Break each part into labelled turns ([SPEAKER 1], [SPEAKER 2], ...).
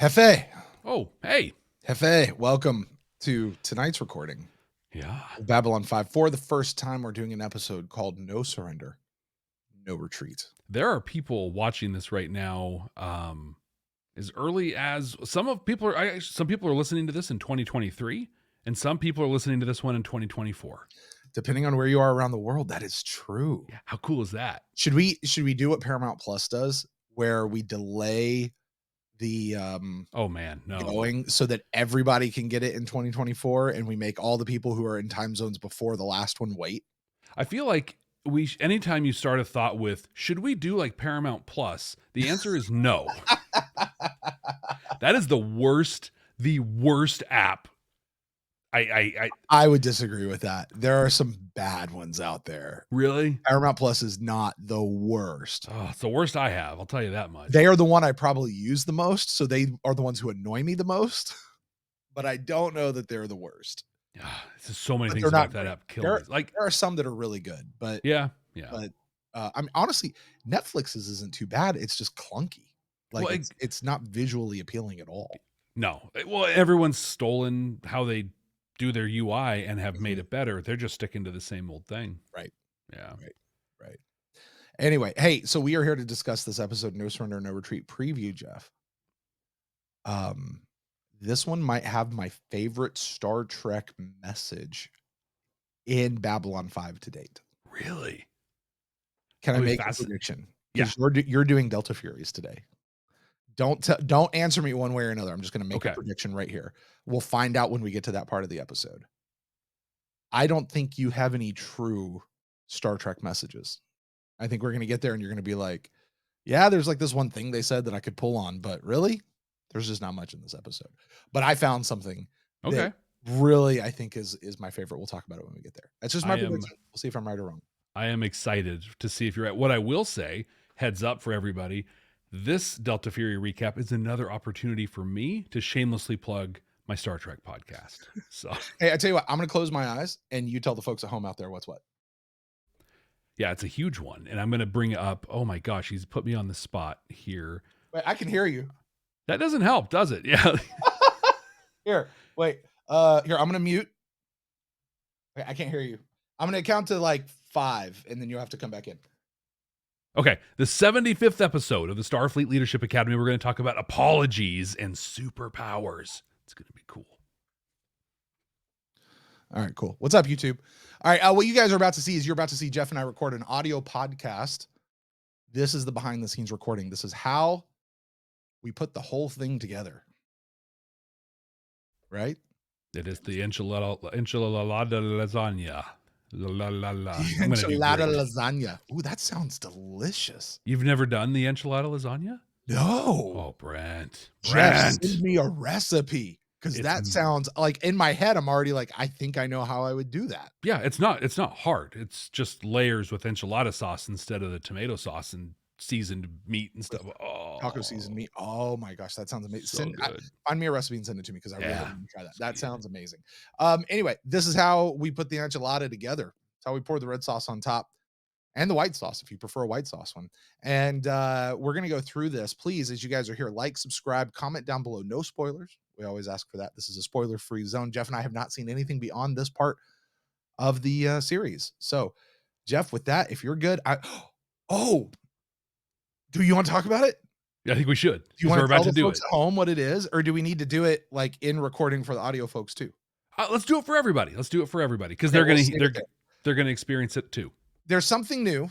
[SPEAKER 1] Hefe,
[SPEAKER 2] Oh, hey.
[SPEAKER 1] Hefe, welcome to tonight's recording
[SPEAKER 2] Yeah.
[SPEAKER 1] of Babylon 5. For the first time, we're doing an episode called No Surrender, No Retreat.
[SPEAKER 2] There are people watching this right now as early as some people are listening to this in 2023 and some people are listening to this one in 2024.
[SPEAKER 1] Depending on where you are around the world, that is true.
[SPEAKER 2] Yeah, how cool is that?
[SPEAKER 1] Should we do what Paramount Plus does, where we delay the
[SPEAKER 2] Oh man, no.
[SPEAKER 1] going so that everybody can get it in 2024, and we make all the people who are in time zones before the last one wait?
[SPEAKER 2] I feel like anytime you start a thought with should we do like Paramount Plus, the answer is no. That is the worst app.
[SPEAKER 1] I would disagree with that. There are some bad ones out there.
[SPEAKER 2] Really?
[SPEAKER 1] Paramount Plus is not the worst.
[SPEAKER 2] Oh, it's the worst I have. I'll tell you that much.
[SPEAKER 1] They are the one I probably use the most, so they are the ones who annoy me the most. But I don't know that they're the worst.
[SPEAKER 2] There's so many
[SPEAKER 1] But
[SPEAKER 2] things
[SPEAKER 1] they're not
[SPEAKER 2] about that
[SPEAKER 1] great.
[SPEAKER 2] app kill me. Like
[SPEAKER 1] There are some that are really good, but
[SPEAKER 2] yeah.
[SPEAKER 1] but I mean, honestly, Netflix's isn't too bad. It's just clunky. Like
[SPEAKER 2] Well,
[SPEAKER 1] it's not visually appealing at all.
[SPEAKER 2] No. Well, everyone's stolen how they do their UI and have made it better. They're just sticking to the same old thing.
[SPEAKER 1] Right.
[SPEAKER 2] Yeah.
[SPEAKER 1] Right. Anyway, hey, so we are here to discuss this episode, No Surrender, No Retreat preview, Jeff. This one might have my favorite Star Trek message in Babylon 5 to date.
[SPEAKER 2] Really?
[SPEAKER 1] Can I make a prediction?
[SPEAKER 2] Yeah.
[SPEAKER 1] You're doing Delta Furies today. Don't answer me one way or another. I'm just going to make a prediction right here. We'll find out when we get to that part of the episode. I don't think you have any true Star Trek messages. I think we're going to get there and you're going to be like, yeah, there's like this one thing they said that I could pull on, but really, there's just not much in this episode. But I found something that really I think is my favorite. We'll talk about it when we get there. That's just my prediction. We'll see if I'm right or wrong.
[SPEAKER 2] I am excited to see if you're right. What I will say, heads up for everybody, this Delta Fury recap is another opportunity for me to shamelessly plug my Star Trek podcast. So
[SPEAKER 1] hey, I tell you what, I'm going to close my eyes and you tell the folks at home out there what's what.
[SPEAKER 2] Yeah, it's a huge one. And I'm going to bring up, oh my gosh, he's put me on the spot here.
[SPEAKER 1] Wait, I can hear you.
[SPEAKER 2] That doesn't help, does it? Yeah.
[SPEAKER 1] Here, wait. Here, I'm going to mute. Wait, I can't hear you. I'm going to count to like 5 and then you'll have to come back in.
[SPEAKER 2] Okay, the 75th episode of the Starfleet Leadership Academy, we're going to talk about apologies and superpowers. It's going to be cool.
[SPEAKER 1] All right, cool. What's up, YouTube? All right, what you guys are about to see is you're about to see Jeff and I record an audio podcast. This is the behind-the-scenes recording. This is how we put the whole thing together. Right?
[SPEAKER 2] It is the enchilada lasagna. La, la, la.
[SPEAKER 1] Enchilada lasagna. Ooh, that sounds delicious.
[SPEAKER 2] You've never done the enchilada lasagna?
[SPEAKER 1] No.
[SPEAKER 2] Oh, Brent.
[SPEAKER 1] Send me a recipe. Because that sounds like in my head, I'm already like, I think I know how I would do that.
[SPEAKER 2] Yeah, it's not hard. It's just layers with enchilada sauce instead of the tomato sauce and seasoned meat and stuff. Oh,
[SPEAKER 1] taco seasoned meat. Oh my gosh, that sounds amazing.
[SPEAKER 2] So
[SPEAKER 1] Find me a recipe and send it to me because I really want to try that. That sounds amazing. Anyway, this is how we put the enchilada together. It's how we pour the red sauce on top and the white sauce if you prefer a white sauce one. And we're going to go through this. Please, as you guys are here, like, subscribe, comment down below. No spoilers. We always ask for that. This is a spoiler-free zone. Jeff and I have not seen anything beyond this part of the series. So, Jeff, with that, if you're good, do you want to talk about it?
[SPEAKER 2] Yeah, I think we should.
[SPEAKER 1] Do you want to tell the folks at home what it is, or do we need to do it like in recording for the audio folks too?
[SPEAKER 2] Let's do it for everybody. Because they're gonna experience it too.
[SPEAKER 1] There's something new,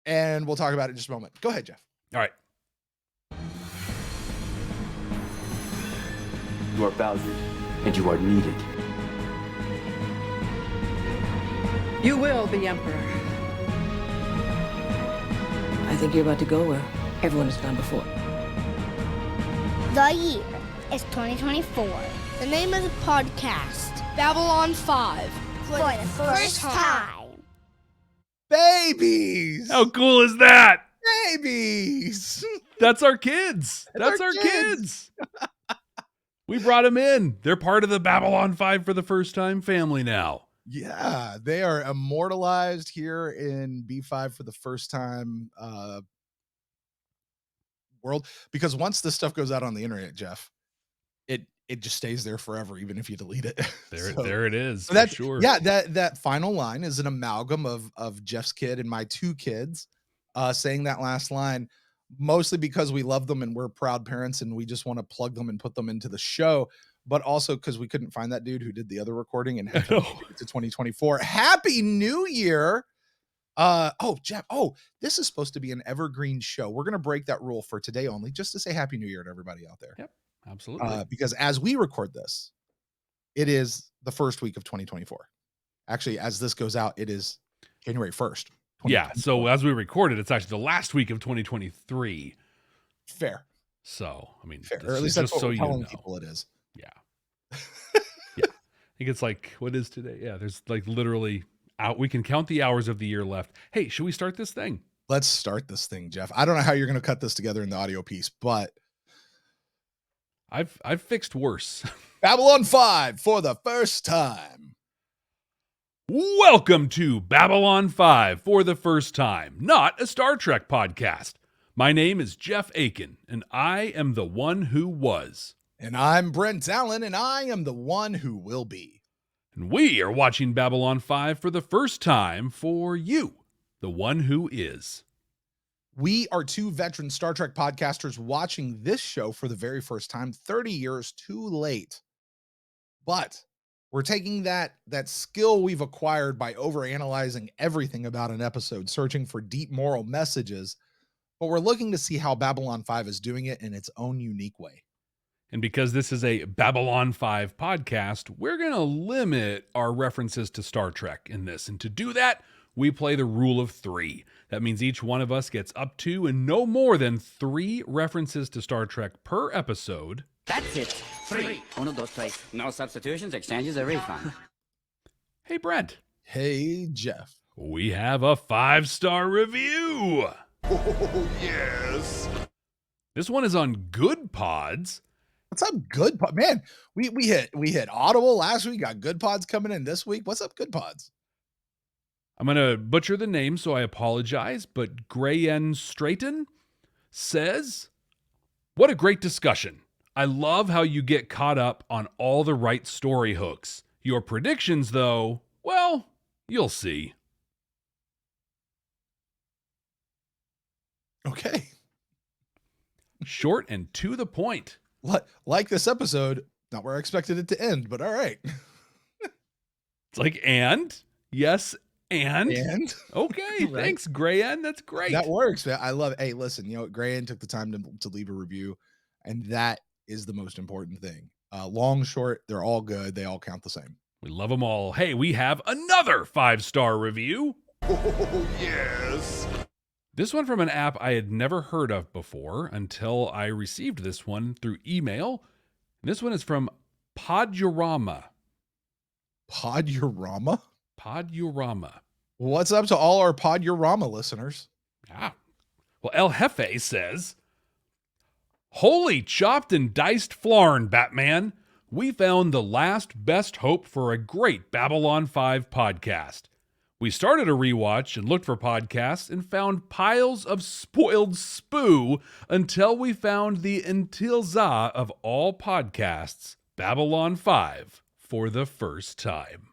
[SPEAKER 1] and we'll talk about it in just a moment. Go ahead, Jeff.
[SPEAKER 2] All right.
[SPEAKER 3] You are valued, and you are needed.
[SPEAKER 4] You will be Emperor. I think you're about to go where everyone has gone before.
[SPEAKER 5] The year is 2024. The name of the podcast, Babylon 5. For the first time.
[SPEAKER 1] Babies!
[SPEAKER 2] How cool is that?
[SPEAKER 1] Babies!
[SPEAKER 2] That's our kids. That's our kids. We brought them in. They're part of the Babylon 5 for the first time family now.
[SPEAKER 1] Yeah, they are immortalized here in B5 for the first time world. Because once this stuff goes out on the internet, Jeff, it just stays there forever, even if you delete it.
[SPEAKER 2] There it is.
[SPEAKER 1] So that's
[SPEAKER 2] sure.
[SPEAKER 1] Yeah, that final line is an amalgam of Jeff's kid and my 2 kids saying that last line, mostly because we love them and we're proud parents and we just want to plug them and put them into the show, but also because we couldn't find that dude who did the other recording and had to make it to 2024. Happy New Year. Jeff, this is supposed to be an evergreen show. We're gonna break that rule for today only, just to say Happy New Year to everybody out there.
[SPEAKER 2] Yep, absolutely.
[SPEAKER 1] Because as we record this, it is the first week of 2024. Actually, as this goes out, it is January 1st.
[SPEAKER 2] Yeah, so as we recorded, it's actually the last week of 2023.
[SPEAKER 1] Fair.
[SPEAKER 2] So, I mean,
[SPEAKER 1] fair. Or at least that's what we're telling people it is.
[SPEAKER 2] Yeah. Yeah. I think it's like, what is today? Yeah, there's like literally we can count the hours of the year left. Hey, should we start this thing?
[SPEAKER 1] Let's start this thing, Jeff. I don't know how you're going to cut this together in the audio piece, but
[SPEAKER 2] I've fixed worse.
[SPEAKER 1] Babylon 5 for the first time.
[SPEAKER 2] Welcome to Babylon 5 for the first time, not a Star Trek podcast. My name is Jeff Akin, and I am the one who was.
[SPEAKER 1] And I'm Brent Allen, and I am the one who will be.
[SPEAKER 2] And we are watching Babylon 5 for the first time for you, the one who is.
[SPEAKER 1] We are 2 veteran Star Trek podcasters watching this show for the very first time, 30 years too late. But we're taking that skill we've acquired by overanalyzing everything about an episode, searching for deep moral messages, but we're looking to see how Babylon 5 is doing it in its own unique way.
[SPEAKER 2] And because this is a Babylon 5 podcast, we're going to limit our references to Star Trek in this. And to do that, we play the rule of 3. That means each one of us gets up to and no more than 3 references to Star Trek per episode.
[SPEAKER 6] That's it. 3. 1, 2, 3. No substitutions, exchanges, or refund.
[SPEAKER 2] Hey, Brent.
[SPEAKER 1] Hey, Jeff.
[SPEAKER 2] We have a 5-star review.
[SPEAKER 1] Oh, yes.
[SPEAKER 2] This one is on Good Pods.
[SPEAKER 1] What's up, Good Pods? Man, we hit Audible last week. Got Good Pods coming in this week. What's up, Good Pods?
[SPEAKER 2] I'm going to butcher the name, so I apologize, but Grayen Straighten says, what a great discussion. I love how you get caught up on all the right story hooks. Your predictions, though, well, you'll see.
[SPEAKER 1] Okay.
[SPEAKER 2] Short and to the point.
[SPEAKER 1] Like this episode, not where I expected it to end, but all right.
[SPEAKER 2] It's like, and? Yes, and? Okay,
[SPEAKER 1] Right.
[SPEAKER 2] Thanks, Grayen. That's great.
[SPEAKER 1] That works, man. I love it. Hey, listen, Grayen took the time to leave a review, and that is the most important thing. Long, short, they're all good. They all count the same.
[SPEAKER 2] We love them all. Hey, we have another 5-star review.
[SPEAKER 1] Oh, yes.
[SPEAKER 2] This one from an app I had never heard of before until I received this one through email. This one is from Podurama.
[SPEAKER 1] Podurama?
[SPEAKER 2] Podurama.
[SPEAKER 1] What's up to all our Podurama listeners?
[SPEAKER 2] Ah. Well, El Jefe says, holy chopped and diced flarn, Batman. We found the last best hope for a great Babylon 5 podcast. We started a rewatch and looked for podcasts and found piles of spoiled spoo until we found the Intilza of all podcasts, Babylon 5, for the first time.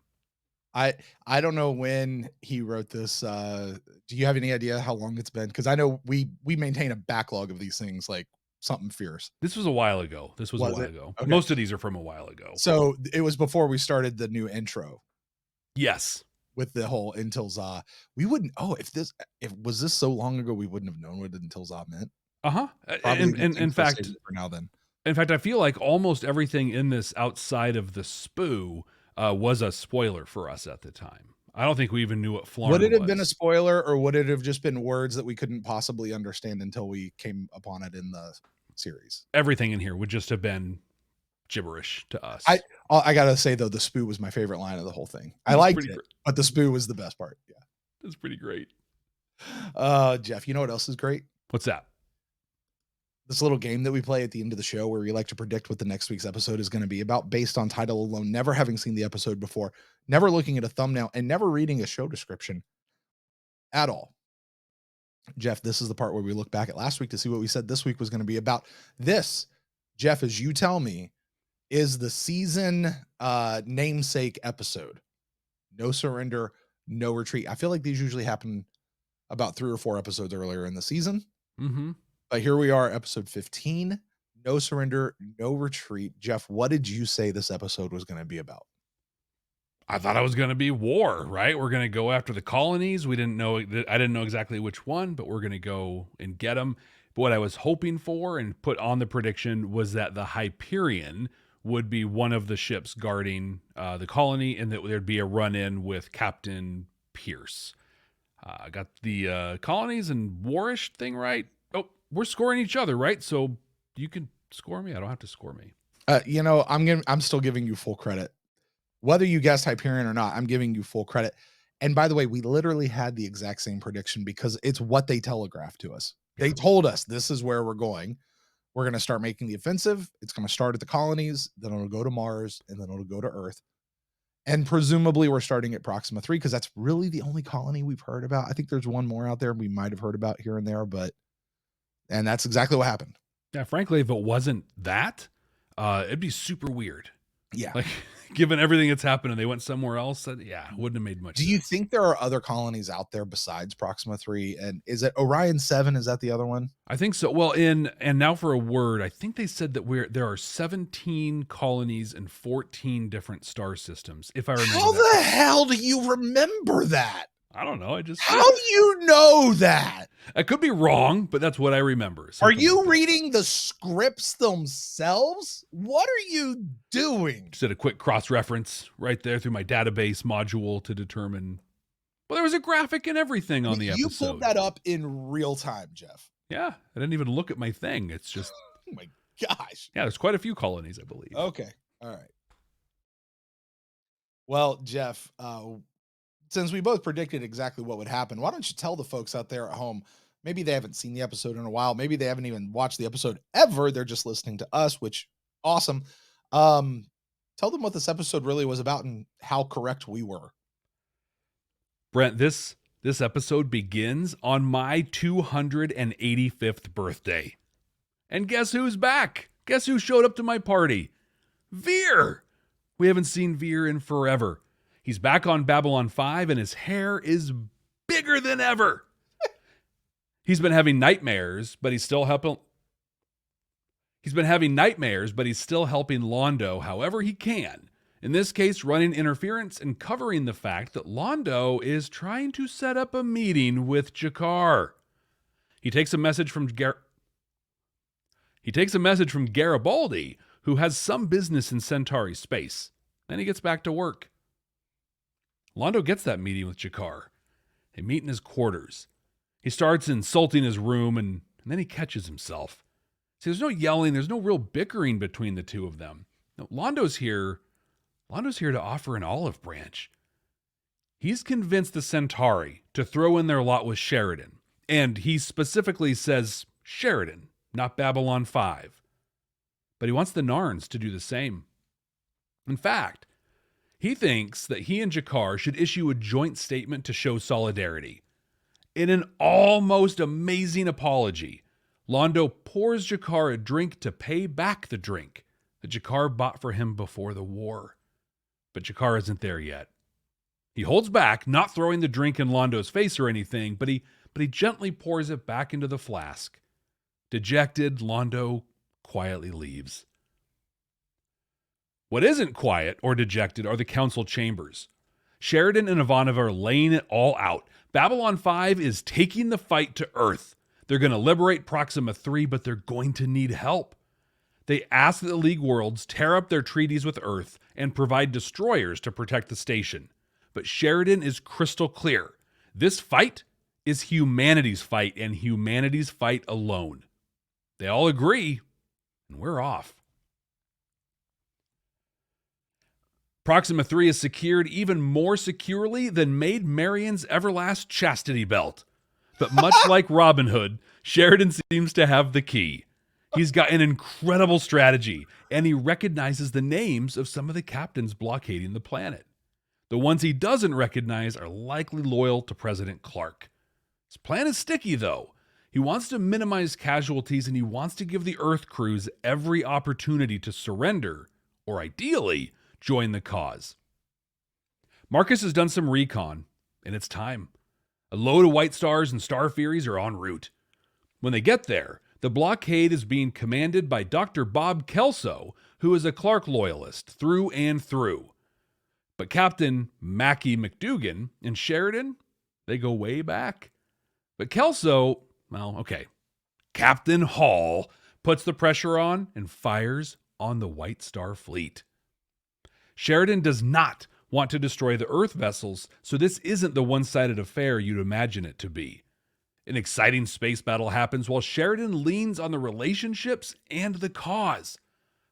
[SPEAKER 1] I don't know when he wrote this. Do you have any idea how long it's been? Because I know we maintain a backlog of these things like something fierce.
[SPEAKER 2] This was a while ago. Okay. Most of these are from a while ago.
[SPEAKER 1] So it was before we started the new intro.
[SPEAKER 2] Yes.
[SPEAKER 1] With the whole Intil Za, we wouldn't. Oh, if was this so long ago, we wouldn't have known what Intil Za meant.
[SPEAKER 2] And in fact,
[SPEAKER 1] for now, then.
[SPEAKER 2] In fact, I feel like almost everything in this outside of the spoo was a spoiler for us at the time. I don't think we even knew what Flarn was.
[SPEAKER 1] Would it have been a spoiler, or would it have just been words that we couldn't possibly understand until we came upon it in the series?
[SPEAKER 2] Everything in here would just have been gibberish to us.
[SPEAKER 1] I gotta say though, the spoo was my favorite line of the whole thing. I liked it, but the spoo was the best part. Yeah,
[SPEAKER 2] that's pretty great.
[SPEAKER 1] Jeff, you know what else is great?
[SPEAKER 2] What's that?
[SPEAKER 1] This little game that we play at the end of the show where we like to predict what the next week's episode is going to be about based on title alone, never having seen the episode before, never looking at a thumbnail, and never reading a show description at all. Jeff, this is the part where we look back at last week to see what we said this week was going to be about. This, Jeff, as you tell me, is the season namesake episode. No surrender, no retreat. I feel like these usually happen about 3 or 4 episodes earlier in the season.
[SPEAKER 2] Mm-hmm.
[SPEAKER 1] But here we are, episode 15. No surrender, no retreat. Jeff, what did you say this episode was going to be about?
[SPEAKER 2] I thought it was going to be war, right? We're going to go after the colonies. I didn't know exactly which one, but we're going to go and get them. But what I was hoping for and put on the prediction was that the Hyperion would be one of the ships guarding the colony, and that there'd be a run-in with Captain Pearce. I got the colonies and warish thing right. Oh, we're scoring each other, right? So you can score me. I don't have to score me.
[SPEAKER 1] I'm still giving you full credit. Whether you guessed Hyperion or not, I'm giving you full credit. And by the way, we literally had the exact same prediction because it's what they telegraphed to us. They told us this is where we're going. We're going to start making the offensive. It's going to start at the colonies, then it'll go to Mars, and then it'll go to Earth. And presumably we're starting at Proxima 3 because that's really the only colony we've heard about. I think there's one more out there we might have heard about here and there, and that's exactly what happened.
[SPEAKER 2] Yeah, frankly, if it wasn't that, it'd be super weird.
[SPEAKER 1] Yeah.
[SPEAKER 2] Like, given everything that's happened and they went somewhere else, wouldn't have made much sense.
[SPEAKER 1] Do you think there are other colonies out there besides Proxima 3? And is it Orion 7? Is that the other one?
[SPEAKER 2] I think so. Well, and now for a word, I think they said that there are 17 colonies and 14 different star systems, if I remember.
[SPEAKER 1] How the hell do you remember that?
[SPEAKER 2] I don't know.
[SPEAKER 1] How do you know that?
[SPEAKER 2] I could be wrong, but that's what I remember.
[SPEAKER 1] Are you reading the scripts themselves? What are you doing?
[SPEAKER 2] Just did a quick cross-reference right there through my database module to determine. Well, there was a graphic and everything on the episode.
[SPEAKER 1] You pulled that up in real time, Jeff.
[SPEAKER 2] Yeah, I didn't even look at my thing. It's just.
[SPEAKER 1] Oh my gosh.
[SPEAKER 2] Yeah, there's quite a few colonies, I believe.
[SPEAKER 1] Okay. All right. Well, Jeff, since we both predicted exactly what would happen, why don't you tell the folks out there at home, maybe they haven't seen the episode in a while, maybe they haven't even watched the episode ever, they're just listening to us, which awesome. Tell them what this episode really was about and how correct we were.
[SPEAKER 2] Brent, this episode begins on my 285th birthday. And guess who's back? Guess who showed up to my party? Veer! We haven't seen Veer in forever. He's back on Babylon 5 and his hair is bigger than ever. He's been having nightmares, but he's still helping. He's been having nightmares, but he's still helping Londo however he can. In this case, running interference and covering the fact that Londo is trying to set up a meeting with G'Kar. He takes a message from Garibaldi, who has some business in Centauri space. Then he gets back to work. Londo gets that meeting with G'Kar. They meet in his quarters. He starts insulting his room, and then he catches himself. See, there's no yelling. There's no real bickering between the two of them. No, Londo's here to offer an olive branch. He's convinced the Centauri to throw in their lot with Sheridan. And he specifically says Sheridan, not Babylon 5. But he wants the Narns to do the same. In fact, he thinks that he and G'Kar should issue a joint statement to show solidarity. In an almost amazing apology, Londo pours G'Kar a drink to pay back the drink that G'Kar bought for him before the war. But G'Kar isn't there yet. He holds back, not throwing the drink in Londo's face or anything, but he gently pours it back into the flask. Dejected, Londo quietly leaves. What isn't quiet or dejected are the council chambers. Sheridan and Ivanova are laying it all out. Babylon 5 is taking the fight to Earth. They're going to liberate Proxima 3, but they're going to need help. They ask that the League Worlds tear up their treaties with Earth and provide destroyers to protect the station. But Sheridan is crystal clear. This fight is humanity's fight, and humanity's fight alone. They all agree, and we're off. Proxima 3 is secured even more securely than Maid Marian's Everlast chastity belt. But much like Robin Hood, Sheridan seems to have the key. He's got an incredible strategy, and he recognizes the names of some of the captains blockading the planet. The ones he doesn't recognize are likely loyal to President Clark. His plan is sticky, though. He wants to minimize casualties, and he wants to give the Earth crews every opportunity to surrender or ideally, join the cause. Marcus has done some recon, and it's time. A load of White Stars and Starfuries are en route. When they get there, the blockade is being commanded by Dr. Bob Kelso, who is a Clark loyalist through and through. But Captain Mackie McDougan and Sheridan, they go way back. But Kelso, well, okay. Captain Hall puts the pressure on and fires on the White Star fleet. Sheridan does not want to destroy the Earth vessels, so this isn't the one-sided affair you'd imagine it to be. An exciting space battle happens while Sheridan leans on the relationships and the cause.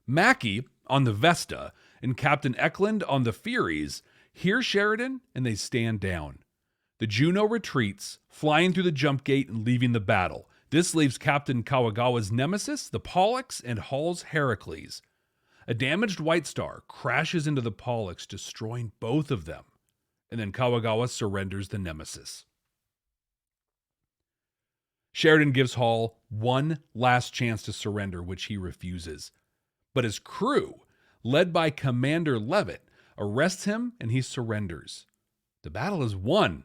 [SPEAKER 2] Mackie, on the Vesta, and Captain Eklund on the Furies, hear Sheridan and they stand down. The Juno retreats, flying through the jump gate and leaving the battle. This leaves Captain Kawagawa's Nemesis, the Pollux, and Hall's Heracles. A damaged White Star crashes into the Pollux, destroying both of them. And then Kawagawa surrenders the Nemesis. Sheridan gives Hall one last chance to surrender, which he refuses. But his crew, led by Commander Levitt, arrests him and he surrenders. The battle is won,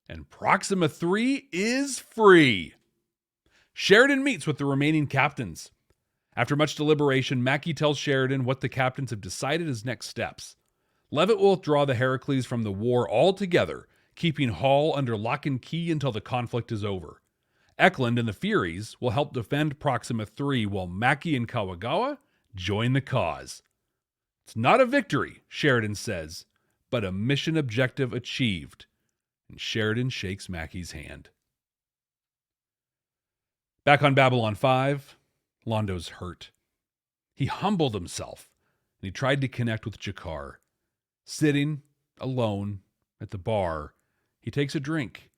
[SPEAKER 2] and Proxima III is free. Sheridan meets with the remaining captains. After much deliberation, Mackie tells Sheridan what the captains have decided as next steps. Levitt will withdraw the Heracles from the war altogether, keeping Hall under lock and key until the conflict is over. Eklund and the Furies will help defend Proxima III while Mackie and Kawagawa join the cause. It's not a victory, Sheridan says, but a mission objective achieved. And Sheridan shakes Mackie's hand. Back on Babylon 5, Londo's hurt. He humbled himself, and he tried to connect with G'Kar. Sitting alone at the bar, he takes a drink.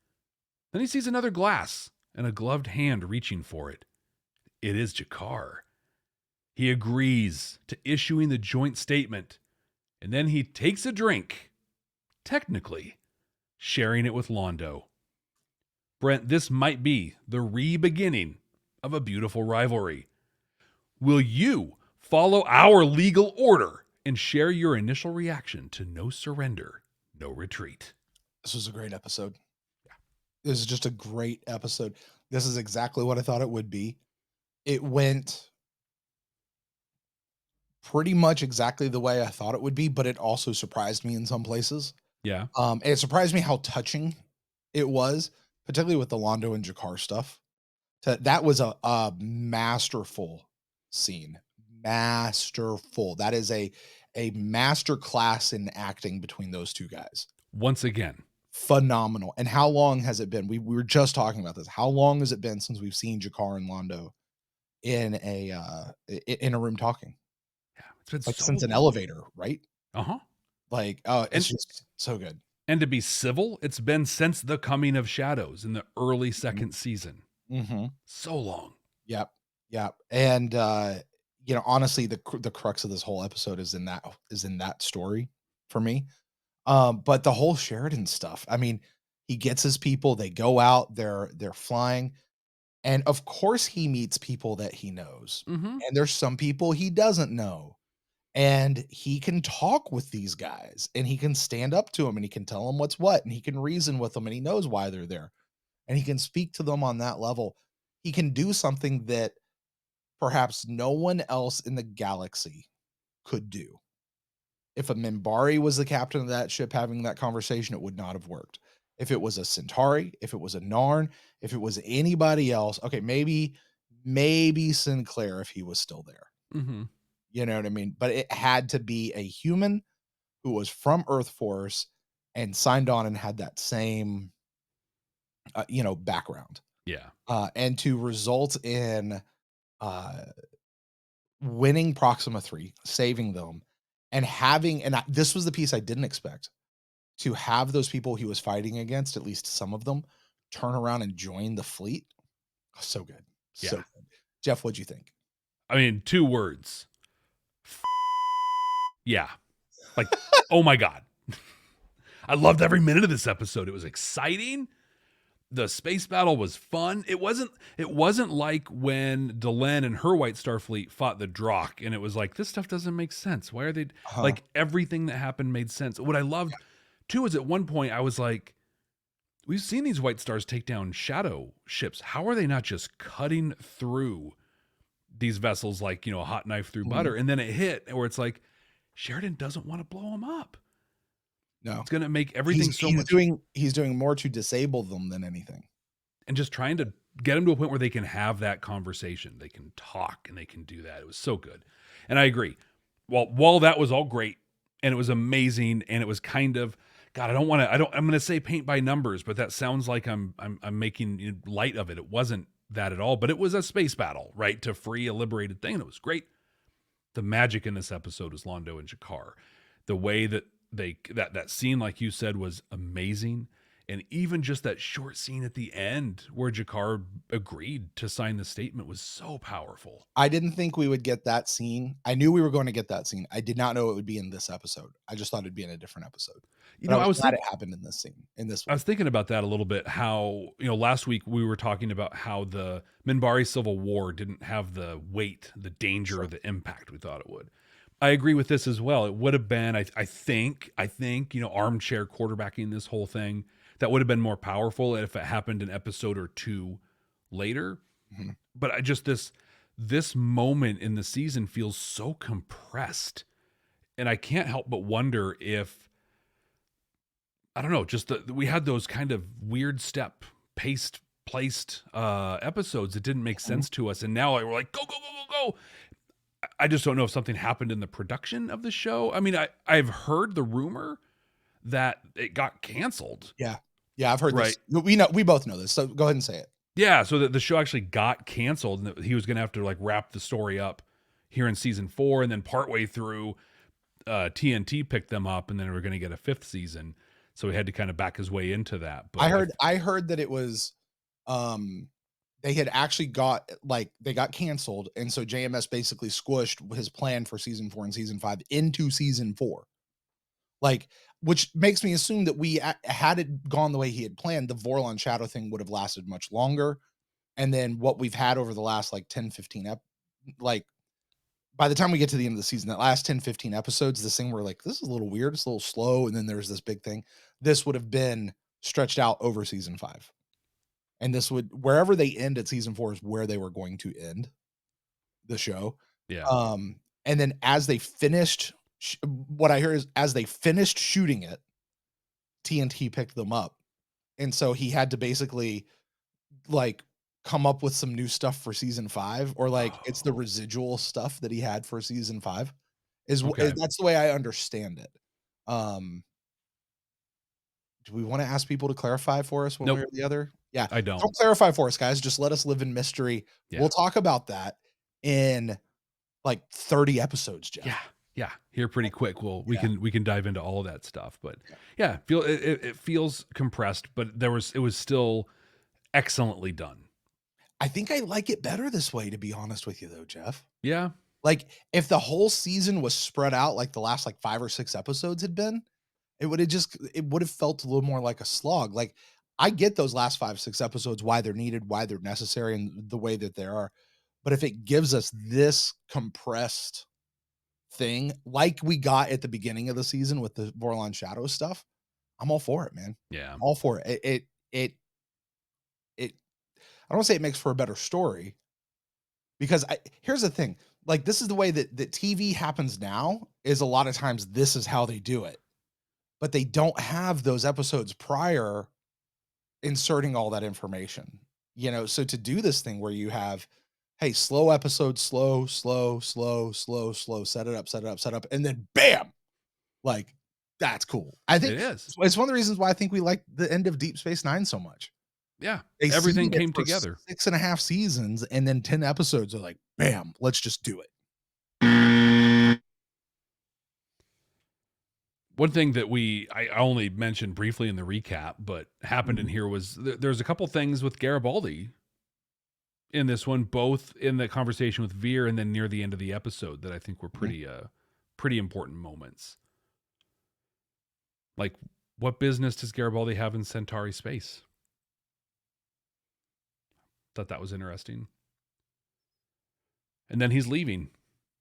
[SPEAKER 2] Then he sees another glass and a gloved hand reaching for it. It is G'Kar. He agrees to issuing the joint statement, and then he takes a drink, technically sharing it with Londo. Brent, this might be the re-beginning of a beautiful rivalry. Will you follow our legal order and share your initial reaction to No Surrender, No Retreat?
[SPEAKER 1] This was a great episode. Yeah. This is just a great episode. This is exactly what I thought it would be. It went pretty much exactly the way I thought it would be, but it also surprised me in some places.
[SPEAKER 2] Yeah.
[SPEAKER 1] It surprised me how touching it was, particularly with the Londo and G'Kar stuff. That was a masterful scene. Masterful. That is a master class in acting between those two guys.
[SPEAKER 2] Once again.
[SPEAKER 1] Phenomenal. And how long has it been? We were just talking about this. How long has it been since we've seen G'Kar and Londo in a room talking?
[SPEAKER 2] Yeah, it's been
[SPEAKER 1] like
[SPEAKER 2] so
[SPEAKER 1] since an
[SPEAKER 2] long.
[SPEAKER 1] elevator, right?
[SPEAKER 2] Uh-huh.
[SPEAKER 1] Like, oh, it's just so good.
[SPEAKER 2] And to be civil, it's been since the Coming of Shadows in the early second season.
[SPEAKER 1] Mm-hmm.
[SPEAKER 2] So long.
[SPEAKER 1] Yep. And honestly, the crux of this whole episode is in that story for me. But the whole Sheridan stuff. I mean, he gets his people. They go out. They're flying, and of course, he meets people that he knows.
[SPEAKER 2] Mm-hmm.
[SPEAKER 1] And there's some people he doesn't know. And he can talk with these guys, and he can stand up to them, and he can tell them what's what, and he can reason with them, and he knows why they're there, and he can speak to them on that level. He can do something that perhaps no one else in the galaxy could do. If a Minbari was the captain of that ship having that conversation, it would not have worked. If it was a Centauri, if it was a Narn, if it was anybody else, okay, maybe Sinclair if he was still there.
[SPEAKER 2] Mm-hmm.
[SPEAKER 1] You know what I mean? But it had to be a human who was from Earth Force and signed on and had that same, background.
[SPEAKER 2] Yeah.
[SPEAKER 1] And to result in winning Proxima III, saving them, and this was the piece I didn't expect, to have those people he was fighting against, at least some of them, turn around and join the fleet. Oh, so good.
[SPEAKER 2] Yeah.
[SPEAKER 1] So good. Jeff, what'd you think?
[SPEAKER 2] I mean, 2 words. Yeah. Like, oh my God. I loved every minute of this episode. It was exciting. The space battle was fun. It wasn't like when Delenn and her White Star Fleet fought the Drock, and it was like, this stuff doesn't make sense. Why are they like, everything that happened made sense. What I loved too is at one point I was like, we've seen these White Stars take down shadow ships. How are they not just cutting through these vessels like, a hot knife through butter? And then it hit where it's like, Sheridan doesn't want to blow them up.
[SPEAKER 1] No,
[SPEAKER 2] it's going to make everything
[SPEAKER 1] he's doing more to disable them than anything,
[SPEAKER 2] and just trying to get them to a point where they can have that conversation. They can talk and they can do that. It was so good. And I agree. Well, while that was all great and it was amazing and it was kind of, God, I'm going to say paint by numbers, but that sounds like I'm making light of it. It wasn't that at all, but it was a space battle, right? To free a liberated thing. And it was great. The magic in this episode is Londo and G'Kar. The way that that scene, like you said, was amazing. And even just that short scene at the end where G'Kar agreed to sign the statement was so powerful.
[SPEAKER 1] I didn't think we would get that scene. I knew we were going to get that scene. I did not know it would be in this episode. I just thought it'd be in a different episode. I was glad it happened in this scene. I
[SPEAKER 2] was thinking about that a little bit. How, last week we were talking about how the Minbari Civil War didn't have the weight, the danger, or the impact we thought it would. I agree with this as well. It would have been, I think, armchair quarterbacking this whole thing. That would have been more powerful if it happened an episode or two later. Mm-hmm. But this moment in the season feels so compressed. And I can't help but wonder if, I don't know, we had those kind of weird placed episodes that didn't make sense to us. And now we're like, go, go, go, go, go. I just don't know if something happened in the production of the show. I mean, I've heard the rumor that it got canceled.
[SPEAKER 1] Yeah. I've heard this. We both know this. So go ahead and say it.
[SPEAKER 2] Yeah. So the show actually got canceled, and that he was going to have to wrap the story up here in season 4. And then partway through, TNT picked them up, and then we were going to get a 5th season. So he had to kind of back his way into that. But
[SPEAKER 1] I heard that it was, they had actually they got canceled. And so JMS basically squished his plan for season 4 and season 5 into season 4. Which makes me assume that had it gone the way he had planned, the Vorlon Shadow thing would have lasted much longer. And then what we've had over the last 10, 15, by the time we get to the end of the season, that last 10, 15 episodes, this thing where this is a little weird, it's a little slow. And then there's this big thing. This would have been stretched out over season 5. And this would, wherever they end at season 4 is where they were going to end the show.
[SPEAKER 2] Yeah.
[SPEAKER 1] And then as they finished, what I hear is as they finished shooting it, TNT picked them up. And so he had to basically come up with some new stuff for season 5, or it's the residual stuff that he had for season 5 that's the way I understand it. Do we want to ask people to clarify for us one way or the other? Yeah,
[SPEAKER 2] I don't.
[SPEAKER 1] Don't clarify for us, guys. Just let us live in mystery. Yeah. We'll talk about that in 30 episodes, Jeff.
[SPEAKER 2] Yeah. Here pretty quick. Well, we can dive into all of that stuff, but it feels compressed, but it was still excellently done.
[SPEAKER 1] I think I like it better this way, to be honest with you, though, Jeff.
[SPEAKER 2] Yeah.
[SPEAKER 1] If the whole season was spread out like the last 5 or 6 episodes had been, it would have felt a little more like a slog. I get those last 5, 6 episodes, why they're needed, why they're necessary, and the way that they are. But if it gives us this compressed thing like we got at the beginning of the season with the Vorlon Shadow stuff, I'm all for it, man.
[SPEAKER 2] Yeah.
[SPEAKER 1] I'm all for it. It I don't want to say it makes for a better story, because here's the thing. This is the way that TV happens now, is a lot of times this is how they do it. But they don't have those episodes prior inserting all that information, so to do this thing where you have, hey, slow episode, slow, set it up, and then bam, that's cool. I think
[SPEAKER 2] it is.
[SPEAKER 1] It's one of the reasons why I think we like the end of Deep Space Nine so much.
[SPEAKER 2] Yeah, everything came together.
[SPEAKER 1] 6.5 seasons, and then 10 episodes are bam, let's just do it.
[SPEAKER 2] One thing that I only mentioned briefly in the recap, but happened in here was there's a couple things with Garibaldi in this one, both in the conversation with Veer and then near the end of the episode, that I think were pretty important moments. What business does Garibaldi have in Centauri space? Thought that was interesting. And then he's leaving.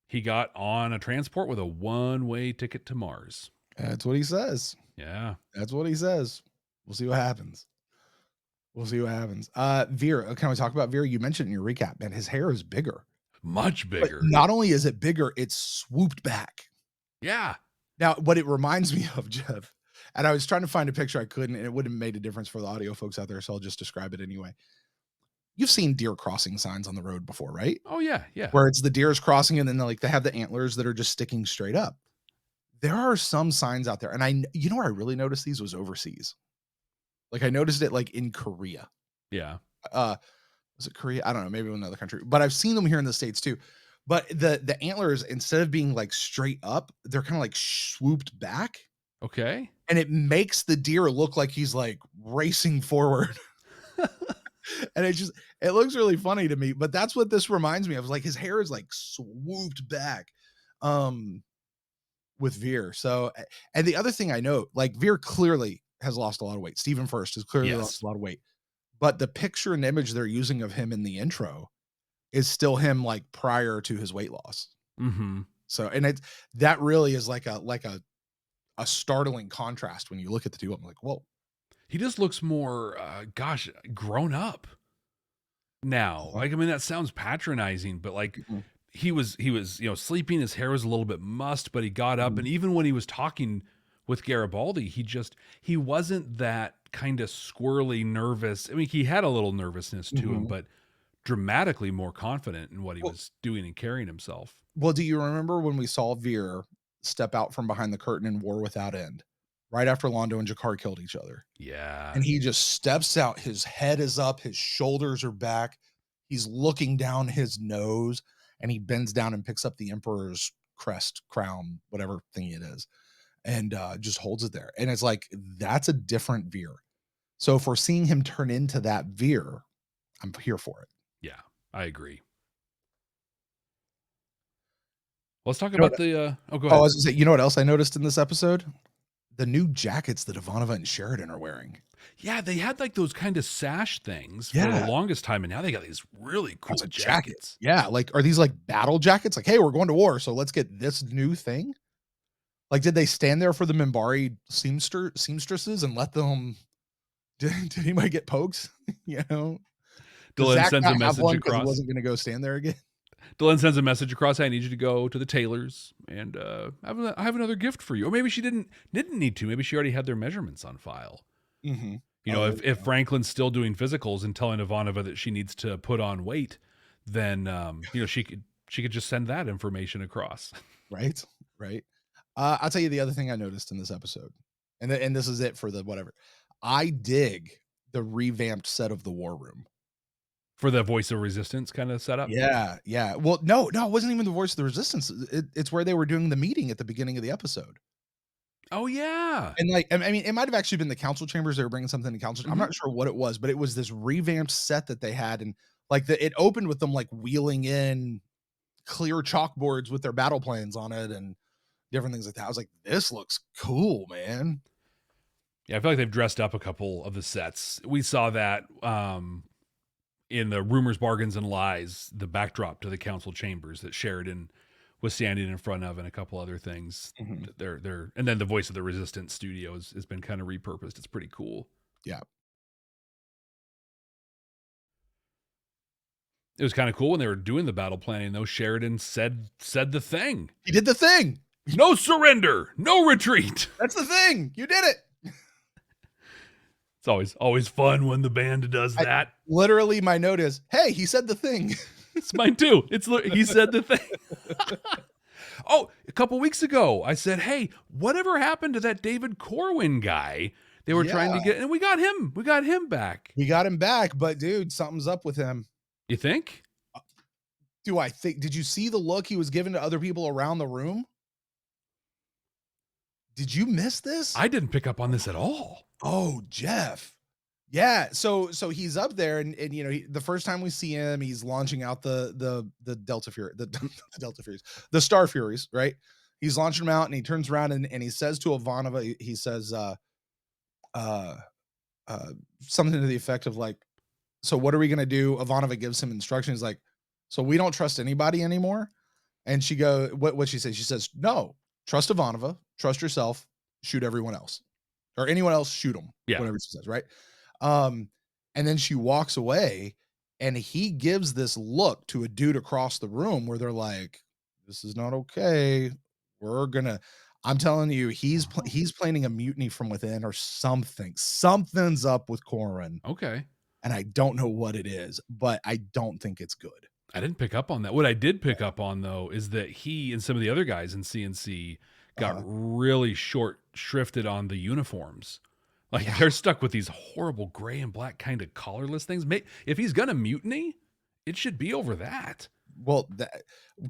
[SPEAKER 2] He got on a transport with a one-way ticket to Mars.
[SPEAKER 1] That's what he says.
[SPEAKER 2] Yeah.
[SPEAKER 1] That's what he says. We'll see what happens. Veer, can we talk about Veer? You mentioned in your recap, man, his hair is bigger.
[SPEAKER 2] Much bigger.
[SPEAKER 1] But not only is it bigger, it's swooped back.
[SPEAKER 2] Yeah.
[SPEAKER 1] Now, what it reminds me of, Jeff, and I was trying to find a picture I couldn't, and it wouldn't have made a difference for the audio folks out there, so I'll just describe it anyway. You've seen deer crossing signs on the road before, right?
[SPEAKER 2] Oh, yeah, yeah.
[SPEAKER 1] Where it's the deer's crossing, and then they have the antlers that are just sticking straight up. There are some signs out there, and you know where I really noticed these was overseas. Like I noticed it like in Korea.
[SPEAKER 2] Yeah.
[SPEAKER 1] Was it Korea? I don't know, maybe another country, but I've seen them here in the States too. But the antlers, instead of being like straight up, they're kind of like swooped back.
[SPEAKER 2] Okay.
[SPEAKER 1] And it makes the deer look like he's like racing forward. And it looks really funny to me, but that's what this reminds me of. Like his hair is like swooped back with Veer. So, and the other thing I know, like Veer clearly has lost a lot of weight. Stephen First has clearly lost a lot of weight, but the picture and image they're using of him in the intro is still him like prior to his weight loss.
[SPEAKER 2] Mm-hmm.
[SPEAKER 1] So, and that really is like a startling contrast when you look at the two. I'm like, whoa.
[SPEAKER 2] He just looks more, grown up now. Like, I mean, that sounds patronizing, but like he was, sleeping, his hair was a little bit mussed, but he got up. And even when he was talking with Garibaldi, he wasn't that kind of squirrely nervous. I mean, he had a little nervousness to him, but dramatically more confident in what he was doing and carrying himself.
[SPEAKER 1] Well, do you remember when we saw Veer step out from behind the curtain in War Without End, right after Londo and G'Kar killed each other?
[SPEAKER 2] Yeah.
[SPEAKER 1] And he just steps out. His head is up. His shoulders are back. He's looking down his nose, and he bends down and picks up the Emperor's crest, crown, whatever thing it is, and just holds it there. And it's like, that's a different Veer. So if we're seeing him turn into that Veer, I'm here for it.
[SPEAKER 2] Yeah, I agree. Let's talk about the go ahead.
[SPEAKER 1] Oh, I was gonna say, you know what else I noticed in this episode? The new jackets that Ivanova and Sheridan are wearing.
[SPEAKER 2] Yeah, they had like those kind of sash things for the longest time, and now they got these really cool jackets.
[SPEAKER 1] Yeah, like are these like battle jackets? Like, hey, we're going to war, so let's get this new thing. Like, did they stand there for the Minbari seamstresses and let them? Did anybody get pokes? You know,
[SPEAKER 2] Dylan sends a message across.
[SPEAKER 1] He wasn't going to go stand there again.
[SPEAKER 2] Dylan sends a message across. I need you to go to the tailors, and I have another gift for you. Or maybe she didn't need to. Maybe she already had their measurements on file.
[SPEAKER 1] Mm-hmm.
[SPEAKER 2] You know, if Franklin's still doing physicals and telling Ivanova that she needs to put on weight, then she could just send that information across.
[SPEAKER 1] Right. I'll tell you the other thing I noticed in this episode, and this is it for the whatever. I dig the revamped set of the War Room.
[SPEAKER 2] For the Voice of Resistance kind of setup?
[SPEAKER 1] Yeah. Well, no, it wasn't even the Voice of the Resistance. It's where they were doing the meeting at the beginning of the episode.
[SPEAKER 2] Oh, yeah.
[SPEAKER 1] And like, I mean, it might have actually been the council chambers. They were bringing something to council. I'm not sure what it was, but it was this revamped set that they had. And like it opened with them like wheeling in clear chalkboards with their battle plans on it and different things like that. I was like, this looks cool, man.
[SPEAKER 2] Yeah, I feel like they've dressed up a couple of the sets. We saw that in the Rumors, Bargains, and Lies, the backdrop to the council chambers that Sheridan was standing in front of, and a couple other things. They're and then the Voice of the Resistance studios has been kind of repurposed. It's pretty cool.
[SPEAKER 1] Yeah.
[SPEAKER 2] It was kind of cool when they were doing the battle planning, though. Sheridan said the thing.
[SPEAKER 1] He did the thing.
[SPEAKER 2] No surrender, no retreat.
[SPEAKER 1] That's the thing. You did it.
[SPEAKER 2] It's always fun when the band does that.
[SPEAKER 1] Literally, my note is, hey, he said the thing.
[SPEAKER 2] It's mine too. He said the thing. Oh, a couple weeks ago, I said, hey, whatever happened to that David Corwin guy they were trying to get? And we got him. We got him back.
[SPEAKER 1] We got him back, but dude, something's up with him.
[SPEAKER 2] You think?
[SPEAKER 1] Did you see the look he was giving to other people around the room? Did you miss this?
[SPEAKER 2] I didn't pick up on this at all.
[SPEAKER 1] Oh, Jeff. Yeah. So he's up there and the first time we see him, he's launching out the Delta Fury, the Delta Furies, the Star Furies, right? He's launching them out and he turns around and he says to Ivanova, he says, something to the effect of like, so what are we going to do? Ivanova gives him instructions like, so we don't trust anybody anymore. And she what she says? She says, no, trust Ivanova, trust yourself, shoot everyone else or anyone else, shoot them.
[SPEAKER 2] Yeah.
[SPEAKER 1] Whatever she says. Right. And then she walks away and he gives this look to a dude across the room where they're like, this is not okay. I'm telling you, he's planning a mutiny from within or something. Something's up with Corwin.
[SPEAKER 2] Okay.
[SPEAKER 1] And I don't know what it is, but I don't think it's good.
[SPEAKER 2] I didn't pick up on that. What I did pick up on, though, is that he and some of the other guys in CNC got really short shrifted on the uniforms. Like, they're stuck with these horrible gray and black kind of collarless things. If he's going to mutiny, it should be over that.
[SPEAKER 1] Well,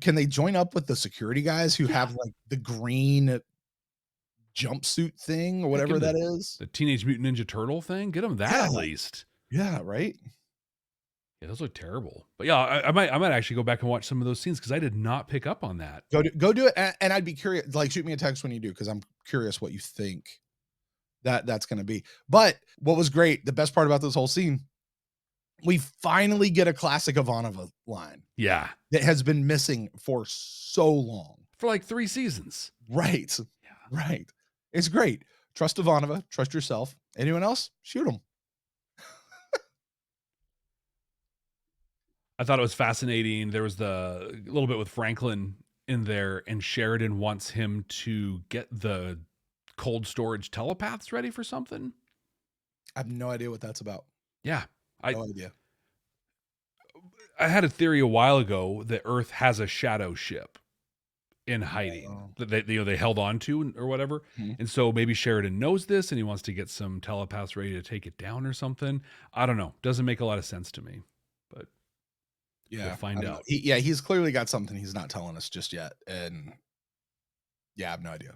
[SPEAKER 1] can they join up with the security guys who have like the green jumpsuit thing or whatever that is?
[SPEAKER 2] The Teenage Mutant Ninja Turtle thing? Get them that at least.
[SPEAKER 1] Yeah, right?
[SPEAKER 2] Yeah, those look terrible. But yeah, I might actually go back and watch some of those scenes because I did not pick up on that.
[SPEAKER 1] Go do it. And I'd be curious, like shoot me a text when you do, because I'm curious what you think that's going to be. But what was great, the best part about this whole scene, we finally get a classic Ivanova line.
[SPEAKER 2] Yeah.
[SPEAKER 1] That has been missing for so long.
[SPEAKER 2] For like 3 seasons.
[SPEAKER 1] Right. Yeah. Right. It's great. Trust Ivanova. Trust yourself. Anyone else? Shoot them.
[SPEAKER 2] I thought it was fascinating. There was a little bit with Franklin in there, and Sheridan wants him to get the cold storage telepaths ready for something.
[SPEAKER 1] I have no idea what that's about.
[SPEAKER 2] Yeah.
[SPEAKER 1] No idea.
[SPEAKER 2] I had a theory a while ago that Earth has a shadow ship in hiding that they held on to or whatever. Mm-hmm. And so maybe Sheridan knows this and he wants to get some telepaths ready to take it down or something. I don't know. Doesn't make a lot of sense to me, but
[SPEAKER 1] yeah,
[SPEAKER 2] we'll find out.
[SPEAKER 1] He's clearly got something he's not telling us just yet. And yeah, I have no idea.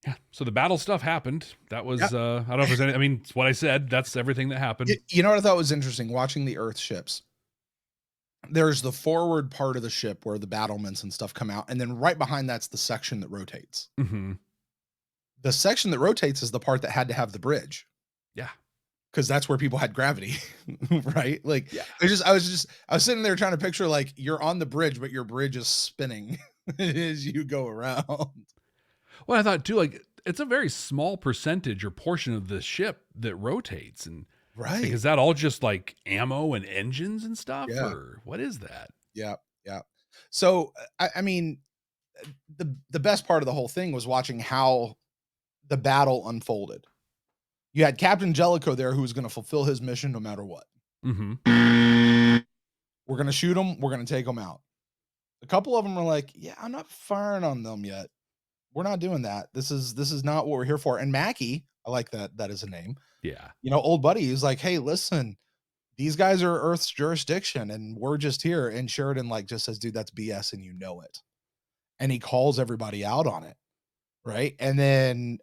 [SPEAKER 2] Yeah. So the battle stuff happened. That was, I don't know if there's any, I mean, it's what I said. That's everything that happened.
[SPEAKER 1] You know what I thought was interesting? Watching the Earth ships. There's the forward part of the ship where the battlements and stuff come out. And then right behind that's the section that rotates.
[SPEAKER 2] Mm-hmm.
[SPEAKER 1] The section that rotates is the part that had to have the bridge.
[SPEAKER 2] Yeah.
[SPEAKER 1] Because that's where people had gravity, right? Like, I was sitting there trying to picture, like, you're on the bridge, but your bridge is spinning as you go around.
[SPEAKER 2] Well, I thought too, like, it's a very small percentage or portion of the ship that rotates, and
[SPEAKER 1] right,
[SPEAKER 2] like, is that all just like ammo and engines and stuff, or what is that?
[SPEAKER 1] Yeah. So, I mean, the best part of the whole thing was watching how the battle unfolded. You had Captain Jellicoe there who was going to fulfill his mission no matter what.
[SPEAKER 2] Mm-hmm.
[SPEAKER 1] We're going to shoot him. We're going to take him out. A couple of them were like, yeah, I'm not firing on them yet. We're not doing that. This is not what we're here for. And Mackie, I like that is a name.
[SPEAKER 2] Yeah.
[SPEAKER 1] You know, old buddy, he's like, hey, listen, these guys are Earth's jurisdiction and we're just here. And Sheridan like just says, dude, that's BS and you know it. And he calls everybody out on it. Right. And then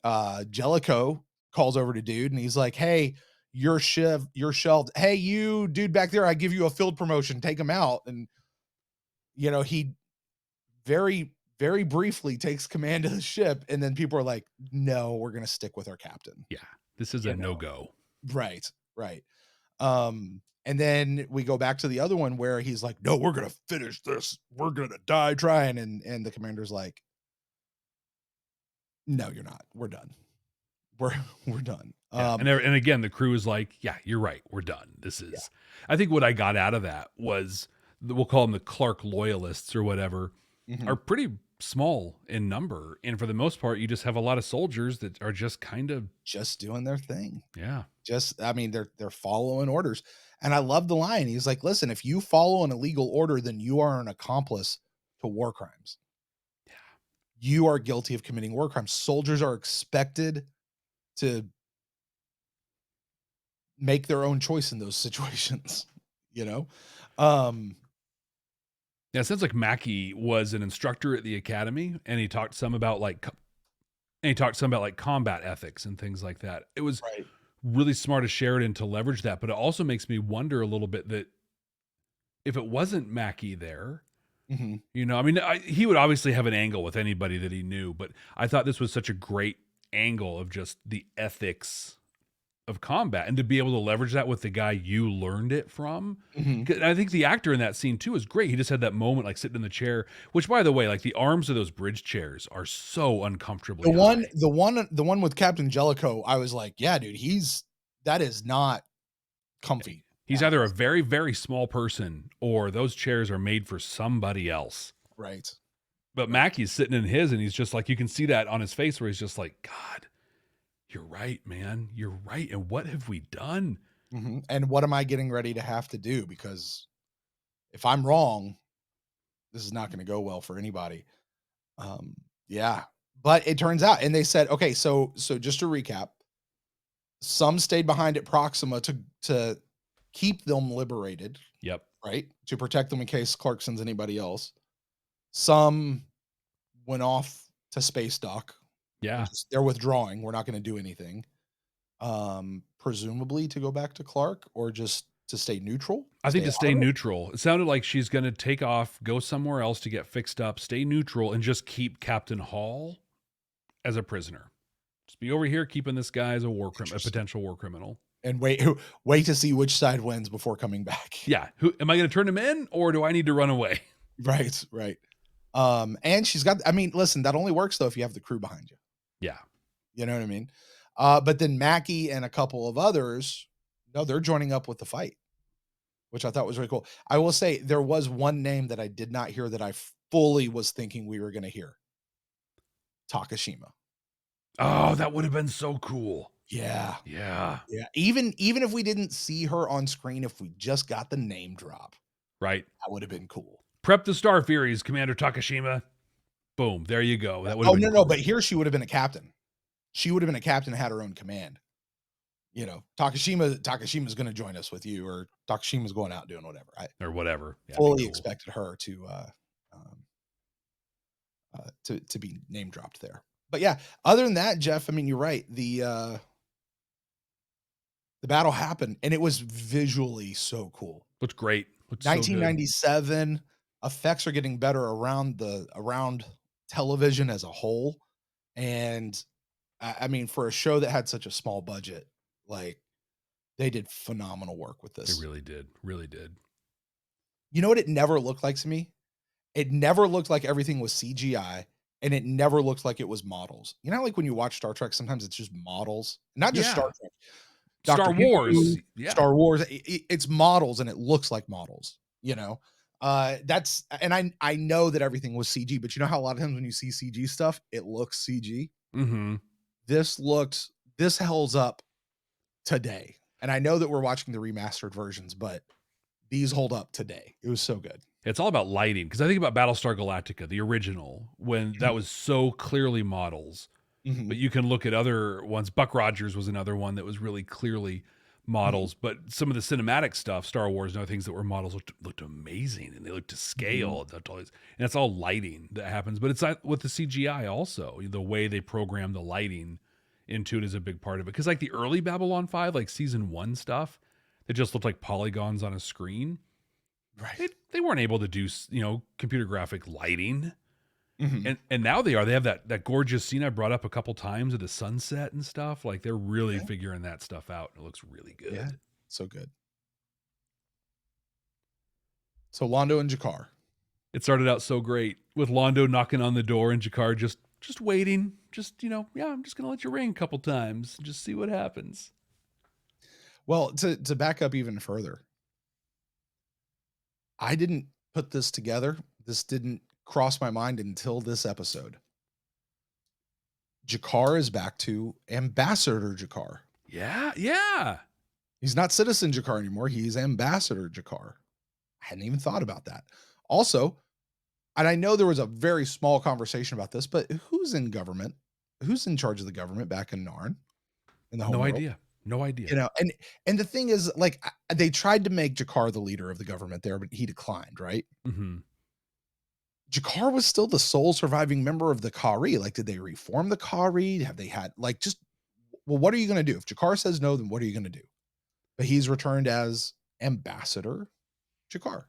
[SPEAKER 1] Jellicoe calls over to dude and he's like, hey, you're shelved. Hey, you dude back there, I give you a field promotion, take him out. And you know, he very, very briefly takes command of the ship, and then people are like, no, we're gonna stick with our captain.
[SPEAKER 2] Yeah, this is a no-go.
[SPEAKER 1] Right. And then we go back to the other one where he's like, no, we're gonna finish this, we're gonna die trying, and the commander's like, no, you're not, we're done. We're done.
[SPEAKER 2] Yeah. And again, the crew is like, yeah, you're right, we're done. This is I think what I got out of that was, we'll call them the Clark loyalists or whatever, are pretty small in number, and for the most part you just have a lot of soldiers that are just kind of
[SPEAKER 1] just doing their thing.
[SPEAKER 2] I
[SPEAKER 1] mean, they're following orders. And I love the line. He's like, listen, if you follow an illegal order, then you are an accomplice to war crimes. You are guilty of committing war crimes. Soldiers are expected to make their own choice in those situations, you know?
[SPEAKER 2] Yeah, it sounds like Mackie was an instructor at the academy, and he talked some about like combat ethics and things like that. It was really smart of Sheridan to leverage that, but it also makes me wonder a little bit that if it wasn't Mackie there, you know, I mean, he would obviously have an angle with anybody that he knew, but I thought this was such a great angle of just the ethics of combat, and to be able to leverage that with the guy you learned it from.
[SPEAKER 1] Mhm.
[SPEAKER 2] 'Cause I think the actor in that scene too is great. He just had that moment like sitting in the chair, which by the way, like the arms of those bridge chairs are so uncomfortably high.
[SPEAKER 1] The one with Captain Jellicoe, I was like, yeah, dude, that is not comfy.
[SPEAKER 2] He's
[SPEAKER 1] at
[SPEAKER 2] either
[SPEAKER 1] all.
[SPEAKER 2] a very, very small person or those chairs are made for somebody else.
[SPEAKER 1] Right.
[SPEAKER 2] But Mackey's sitting in his and he's just like, you can see that on his face where he's just like, God, you're right, man. You're right. And what have we done?
[SPEAKER 1] Mhm. And what am I getting ready to have to do? Because if I'm wrong, this is not going to go well for anybody. Yeah. But it turns out, and they said, okay, so just to recap, some stayed behind at Proxima to keep them liberated,
[SPEAKER 2] Yep.
[SPEAKER 1] right? To protect them in case Clark sends anybody else. Some went off to space dock.
[SPEAKER 2] Yeah.
[SPEAKER 1] They're withdrawing. We're not going to do anything. Presumably to go back to Clark or just to stay neutral.
[SPEAKER 2] I think to
[SPEAKER 1] out
[SPEAKER 2] stay
[SPEAKER 1] of it?
[SPEAKER 2] neutral. It sounded like she's going to take off, go somewhere else to get fixed up, stay neutral, and just keep Captain Hall as a prisoner. Just be over here keeping this guy as a potential war criminal.
[SPEAKER 1] And wait to see which side wins before coming back.
[SPEAKER 2] Yeah. Who am I going to turn him in or do I need to run away?
[SPEAKER 1] Right. And she's got, I mean, listen, that only works though if you have the crew behind you.
[SPEAKER 2] Yeah.
[SPEAKER 1] You know what I mean? But then Mackie and a couple of others, no, they're joining up with the fight, which I thought was really cool. I will say there was one name that I did not hear that I fully was thinking we were going to hear. Takashima.
[SPEAKER 2] Oh, that would have been so cool.
[SPEAKER 1] Yeah.
[SPEAKER 2] Yeah.
[SPEAKER 1] Yeah. Even if we didn't see her on screen, if we just got the name drop,
[SPEAKER 2] Right.
[SPEAKER 1] that would have been cool.
[SPEAKER 2] Prep the Starfuries, Commander Takashima. Boom. There you go. That would have
[SPEAKER 1] Oh,
[SPEAKER 2] been
[SPEAKER 1] no,
[SPEAKER 2] cool.
[SPEAKER 1] but here she would have been a captain. She would have been a captain and had her own command. You know, Takashima's going to join us with you, or Takashima's going out doing whatever. I
[SPEAKER 2] Or whatever. Yeah,
[SPEAKER 1] fully
[SPEAKER 2] cool.
[SPEAKER 1] expected her to be name dropped there. But yeah, other than that, Jeff, I mean, you're right. The battle happened and it was visually so cool.
[SPEAKER 2] Looks great. Looks so good.
[SPEAKER 1] 1997 effects are getting better around television as a whole. And I mean, for a show that had such a small budget, like they did phenomenal work with this.
[SPEAKER 2] They really did. Really did.
[SPEAKER 1] You know what it never looked like to me? It never looked like everything was CGI, and it never looked like it was models. You know, like when you watch Star Trek, sometimes it's just models, not just
[SPEAKER 2] Yeah.
[SPEAKER 1] Star Trek.
[SPEAKER 2] Star Wars. Yeah.
[SPEAKER 1] Star Wars. It's models, and it looks like models. You know, that's, and I know that everything was CG, but you know how a lot of times when you see CG stuff, it looks CG.
[SPEAKER 2] Mm-hmm.
[SPEAKER 1] This holds up today, and I know that we're watching the remastered versions, but these hold up today. It was so good.
[SPEAKER 2] It's all about lighting, because I think about Battlestar Galactica, the original, when that was so clearly models.
[SPEAKER 1] Mhm.
[SPEAKER 2] But you can look at other ones. Buck Rogers was another one that was really clearly models. But some of the cinematic stuff, Star Wars and other things that were models looked amazing, and they looked to scale. And that's all lighting that happens. But it's with the CGI also. The way they program the lighting into it is a big part of it. Because like the early Babylon 5, like season 1 stuff, that just looked like polygons on a screen.
[SPEAKER 1] Right.
[SPEAKER 2] They weren't able to do, computer graphic lighting.
[SPEAKER 1] Mhm.
[SPEAKER 2] And now they are. They have that gorgeous scene I brought up a couple times of the sunset and stuff. Like they're really figuring that stuff out. It looks really good.
[SPEAKER 1] Yeah. So good. So Londo and G'Kar.
[SPEAKER 2] It started out so great with Londo knocking on the door and G'Kar just waiting. Just, I'm just going to let you ring a couple times and just see what happens.
[SPEAKER 1] Well, to back up even further, I didn't put this together. This didn't cross my mind until this episode. G'Kar is back to Ambassador G'Kar.
[SPEAKER 2] Yeah.
[SPEAKER 1] He's not Citizen G'Kar anymore. He's Ambassador G'Kar. I hadn't even thought about that. Also, and I know there was a very small conversation about this, but who's in government? Who's in charge of the government back in Narn? In the
[SPEAKER 2] No idea. No idea.
[SPEAKER 1] You know, and the thing is, like, they tried to make G'Kar the leader of the government there, but he declined, right?
[SPEAKER 2] Mm-hmm.
[SPEAKER 1] G'Kar was still the sole surviving member of the Kari. Like, did they reform the Kari? Have they had, like, what are you going to do? If G'Kar says no, then what are you going to do? But he's returned as Ambassador G'Kar.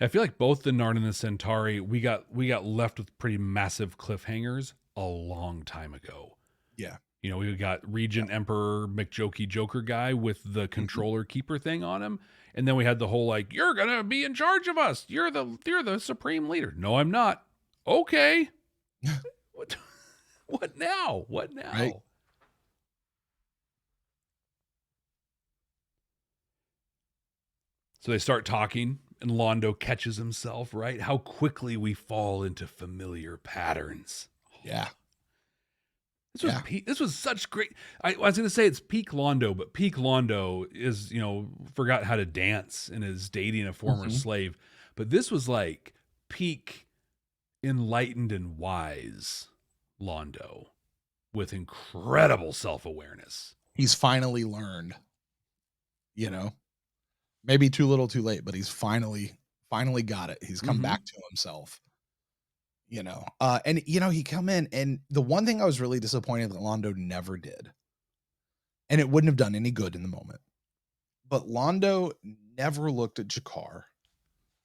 [SPEAKER 2] I feel like both the Narn and the Centauri, we got left with pretty massive cliffhangers a long time ago.
[SPEAKER 1] Yeah.
[SPEAKER 2] You know, we got Regent Emperor McJokey Joker guy with the controller keeper thing on him. And then we had the whole like, you're going to be in charge of us. You're the supreme leader. No, I'm not. Okay. What now? What now?
[SPEAKER 1] Right.
[SPEAKER 2] So they start talking and Londo catches himself, right? How quickly we fall into familiar patterns.
[SPEAKER 1] Yeah.
[SPEAKER 2] This was such great. I was going to say it's peak Londo, but peak Londo is, you know, forgot how to dance and is dating a former slave. But this was like peak enlightened and wise Londo with incredible self-awareness.
[SPEAKER 1] He's finally learned, you know, maybe too little too late, but he's finally got it. He's come back to himself. You know, and you know, he come in, and the one thing I was really disappointed that Londo never did, and it wouldn't have done any good in the moment, but Londo never looked at G'Kar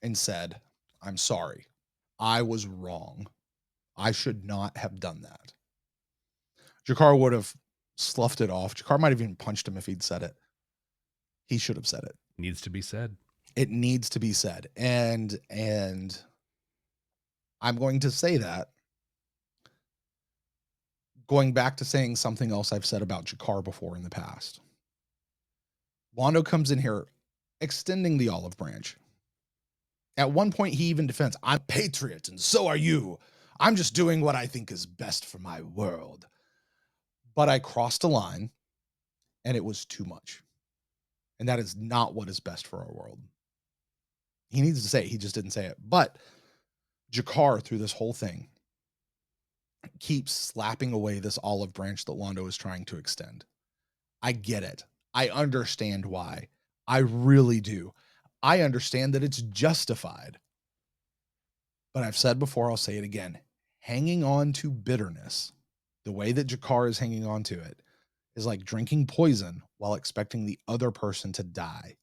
[SPEAKER 1] and said, I'm sorry, I was wrong. I should not have done that. G'Kar would have sloughed it off. G'Kar might have even punched him if he'd said it. He should have said it.
[SPEAKER 2] Needs to be said.
[SPEAKER 1] It needs to be said. And I'm going to say that, going back to saying something else I've said about G'Kar before in the past. Londo comes in here extending the olive branch. At one point, he even defends, I'm a patriot, and so are you. I'm just doing what I think is best for my world. But I crossed a line, and it was too much. And that is not what is best for our world. He needs to say it. He just didn't say it. But G'Kar, through this whole thing, keeps slapping away this olive branch that Londo is trying to extend. I get it. I understand why. I really do. I understand that it's justified. But I've said before, I'll say it again. Hanging on to bitterness, the way that G'Kar is hanging on to it, is like drinking poison while expecting the other person to die.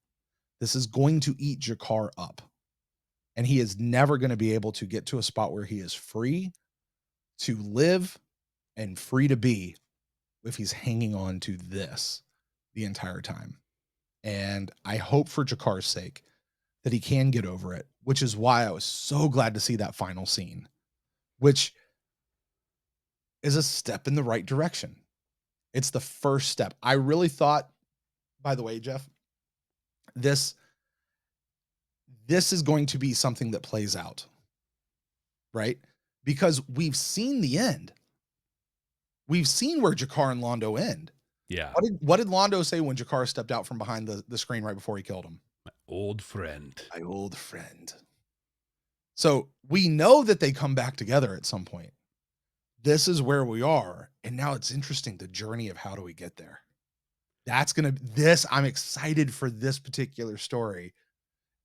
[SPEAKER 1] This is going to eat G'Kar up. And he is never going to be able to get to a spot where he is free to live and free to be if he's hanging on to this the entire time. And I hope for G'Kar's sake that he can get over it, which is why I was so glad to see that final scene, which is a step in the right direction. It's the first step. I really thought, by the way, Jeff, this is going to be something that plays out, right? Because we've seen the end. We've seen where G'Kar and Londo end.
[SPEAKER 2] Yeah.
[SPEAKER 1] What did Londo say when G'Kar stepped out from behind the screen right before he killed him?
[SPEAKER 2] My old friend.
[SPEAKER 1] My old friend. So we know that they come back together at some point. This is where we are. And now it's interesting, the journey of how do we get there? I'm excited for this particular story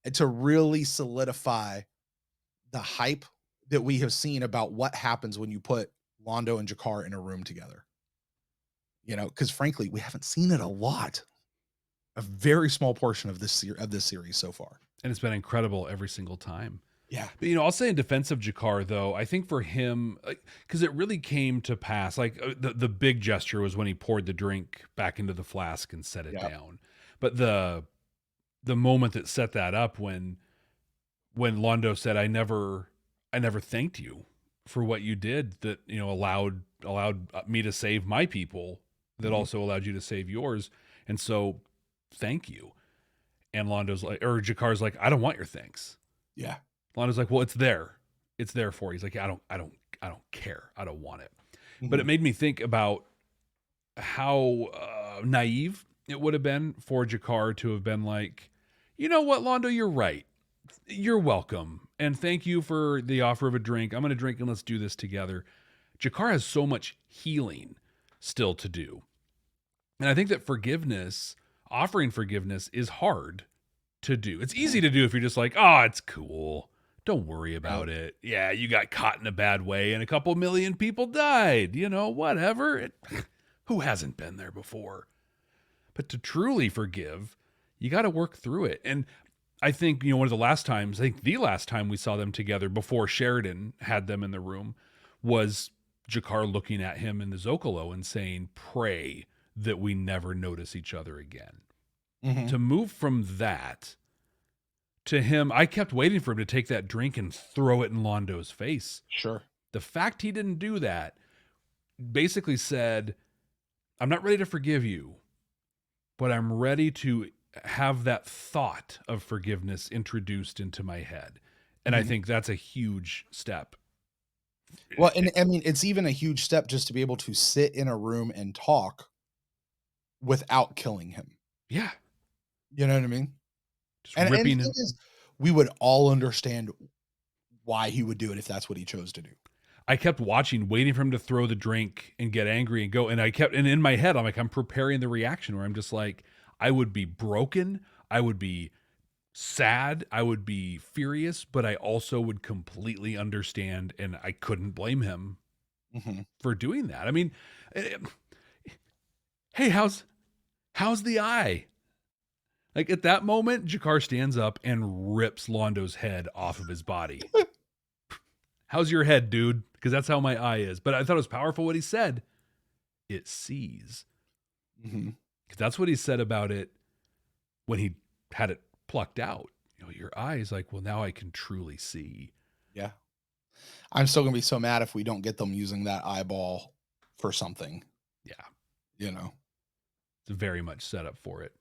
[SPEAKER 1] and to really solidify the hype that we have seen about what happens when you put Londo and G'Kar in a room together. You know, because frankly, we haven't seen it a lot. A very small portion of this series so far.
[SPEAKER 2] And it's been incredible every single time.
[SPEAKER 1] Yeah.
[SPEAKER 2] But, you know, I'll say in defense of G'Kar, though, I think for him, because it really came to pass, like the big gesture was when he poured the drink back into the flask and set it down. But the moment that set that up when Londo said, I never thanked you for what you did that, you know, allowed me to save my people, that also allowed you to save yours. And so thank you. And Londo's like, or G'Kar's like, I don't want your thanks.
[SPEAKER 1] Yeah.
[SPEAKER 2] Londo's like, well, it's there for you. He's like, I don't care. I don't want it. But it made me think about how naive it would have been for G'Kar to have been like, you know what, Londo, you're right. You're welcome. And thank you for the offer of a drink. I'm going to drink and let's do this together. G'Kar has so much healing still to do. And I think that offering forgiveness is hard to do. It's easy to do if you're just like, oh, it's cool. Don't worry about it. Yeah, you got caught in a bad way and a couple million people died. You know, whatever. Who hasn't been there before? But to truly forgive, you got to work through it. And I think, you know, the last time we saw them together before Sheridan had them in the room was G'Kar looking at him in the Zocalo and saying, pray that we never notice each other again.
[SPEAKER 1] Mm-hmm.
[SPEAKER 2] To move from that to him, I kept waiting for him to take that drink and throw it in Londo's face.
[SPEAKER 1] Sure.
[SPEAKER 2] The fact he didn't do that basically said, I'm not ready to forgive you, but I'm ready to have that thought of forgiveness introduced into my head. And I think that's a huge step.
[SPEAKER 1] Well, and I mean, it's even a huge step just to be able to sit in a room and talk without killing him.
[SPEAKER 2] Yeah.
[SPEAKER 1] You know what I mean?
[SPEAKER 2] Just
[SPEAKER 1] And
[SPEAKER 2] ripping
[SPEAKER 1] the
[SPEAKER 2] him.
[SPEAKER 1] thing is, we would all understand why he would do it if that's what he chose to do.
[SPEAKER 2] I kept watching, waiting for him to throw the drink and get angry and go. And and in my head, I'm preparing the reaction where I'm just like, I would be broken. I would be sad. I would be furious, but I also would completely understand. And I couldn't blame him for doing that. I mean, hey, how's the eye? Like at that moment, G'Kar stands up and rips Londo's head off of his body. How's your head, dude? Because that's how my eye is. But I thought it was powerful what he said. It sees. Because that's what he said about it when he had it plucked out. You know, your eye is like, well, now I can truly see.
[SPEAKER 1] Yeah. I'm still going to be so mad if we don't get them using that eyeball for something.
[SPEAKER 2] Yeah.
[SPEAKER 1] You know,
[SPEAKER 2] It's very much set up for it.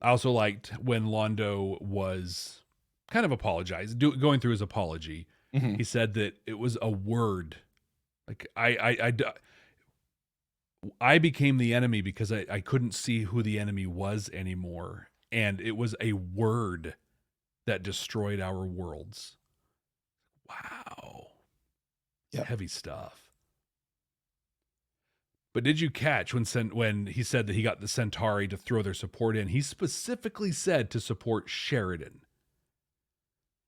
[SPEAKER 2] I also liked when Londo was kind of apologized, going through his apology. He said that it was a word. Like I became the enemy because I couldn't see who the enemy was anymore. And it was a word that destroyed our worlds. Wow.
[SPEAKER 1] Yep.
[SPEAKER 2] Heavy stuff. But did you catch when he said that he got the Centauri to throw their support in? He specifically said to support Sheridan.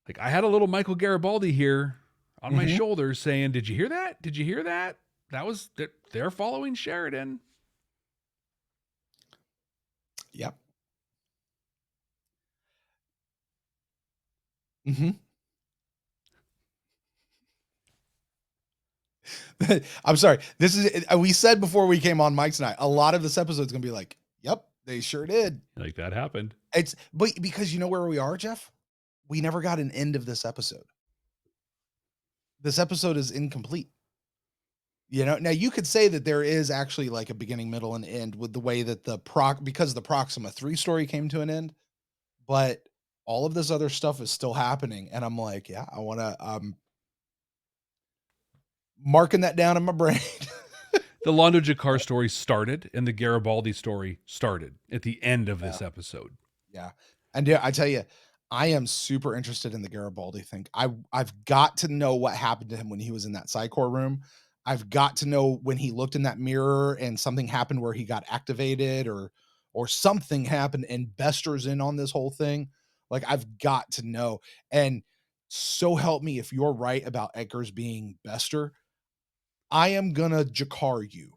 [SPEAKER 2] Like, I had a little Michael Garibaldi here on my shoulder saying, did you hear that? Did you hear that? That was, they're following Sheridan.
[SPEAKER 1] Yep. I'm sorry. This is, we said before we came on mic tonight, a lot of this episode is going to be like, yep, they sure did.
[SPEAKER 2] Like that happened.
[SPEAKER 1] But because you know where we are, Jeff? We never got an end of this episode. This episode is incomplete. You know, now you could say that there is actually like a beginning, middle, and end with the way that because the Proxima III story came to an end, but all of this other stuff is still happening. And I'm like, yeah, I want to, marking that down in my brain.
[SPEAKER 2] The Londo G'Kar story started and the Garibaldi story started at the end of this episode.
[SPEAKER 1] Yeah. And yeah, I tell you, I am super interested in the Garibaldi thing. I've got to know what happened to him when he was in that Psychor room. I've got to know when he looked in that mirror and something happened where he got activated or something happened and Bester's in on this whole thing. Like, I've got to know. And so help me, if you're right about Eggers being Bester, I am gonna G'Kar you.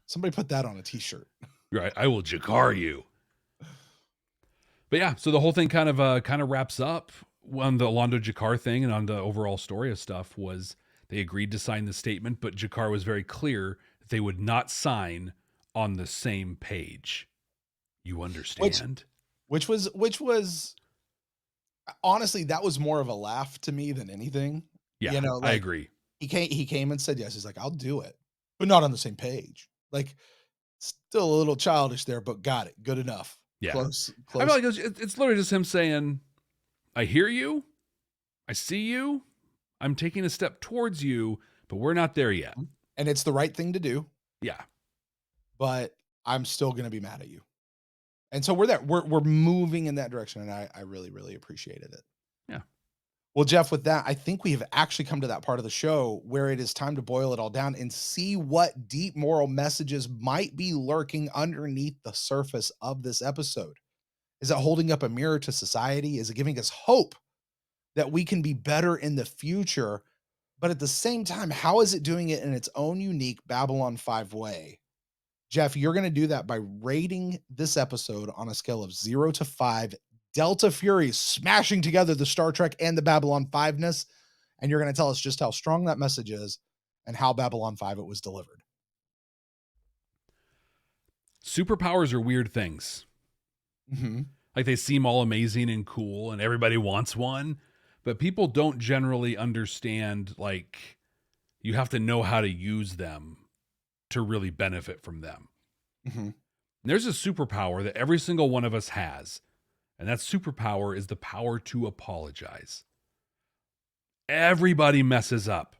[SPEAKER 1] Somebody put that on a t-shirt.
[SPEAKER 2] Right. I will G'Kar you. But yeah, so the whole thing kind of wraps up on the Londo G'Kar thing, and on the overall story of stuff was they agreed to sign the statement, but G'Kar was very clear that they would not sign on the same page. You understand?
[SPEAKER 1] Which was honestly, that was more of a laugh to me than anything.
[SPEAKER 2] Yeah,
[SPEAKER 1] you know, like,
[SPEAKER 2] I agree.
[SPEAKER 1] He came and said yes. He's like, I'll do it, but not on the same page. Like, still a little childish there, but got it. Good enough.
[SPEAKER 2] Yeah.
[SPEAKER 1] Close.
[SPEAKER 2] I feel like it's literally just him saying, I hear you. I see you. I'm taking a step towards you, but we're not there yet.
[SPEAKER 1] And it's the right thing to do.
[SPEAKER 2] Yeah.
[SPEAKER 1] But I'm still going to be mad at you. And so we're there. We're moving in that direction. And I really, really appreciated it.
[SPEAKER 2] Yeah.
[SPEAKER 1] Well, Jeff, with that, I think we have actually come to that part of the show where it is time to boil it all down and see what deep moral messages might be lurking underneath the surface of this episode. Is it holding up a mirror to society? Is it giving us hope that we can be better in the future? But at the same time, how is it doing it in its own unique Babylon 5 way? Jeff, you're going to do that by rating this episode on a scale of 0 to 5 Delta Furies smashing together the Star Trek and the Babylon 5-ness. and you're going to tell us just how strong that message is and how Babylon 5 it was delivered.
[SPEAKER 2] Superpowers are weird things.
[SPEAKER 1] Mm-hmm.
[SPEAKER 2] Like they seem all amazing and cool and everybody wants one, but people don't generally understand, like, you have to know how to use them to really benefit from them.
[SPEAKER 1] Mm-hmm.
[SPEAKER 2] There's a superpower that every single one of us has, and that superpower is the power to apologize. Everybody messes up.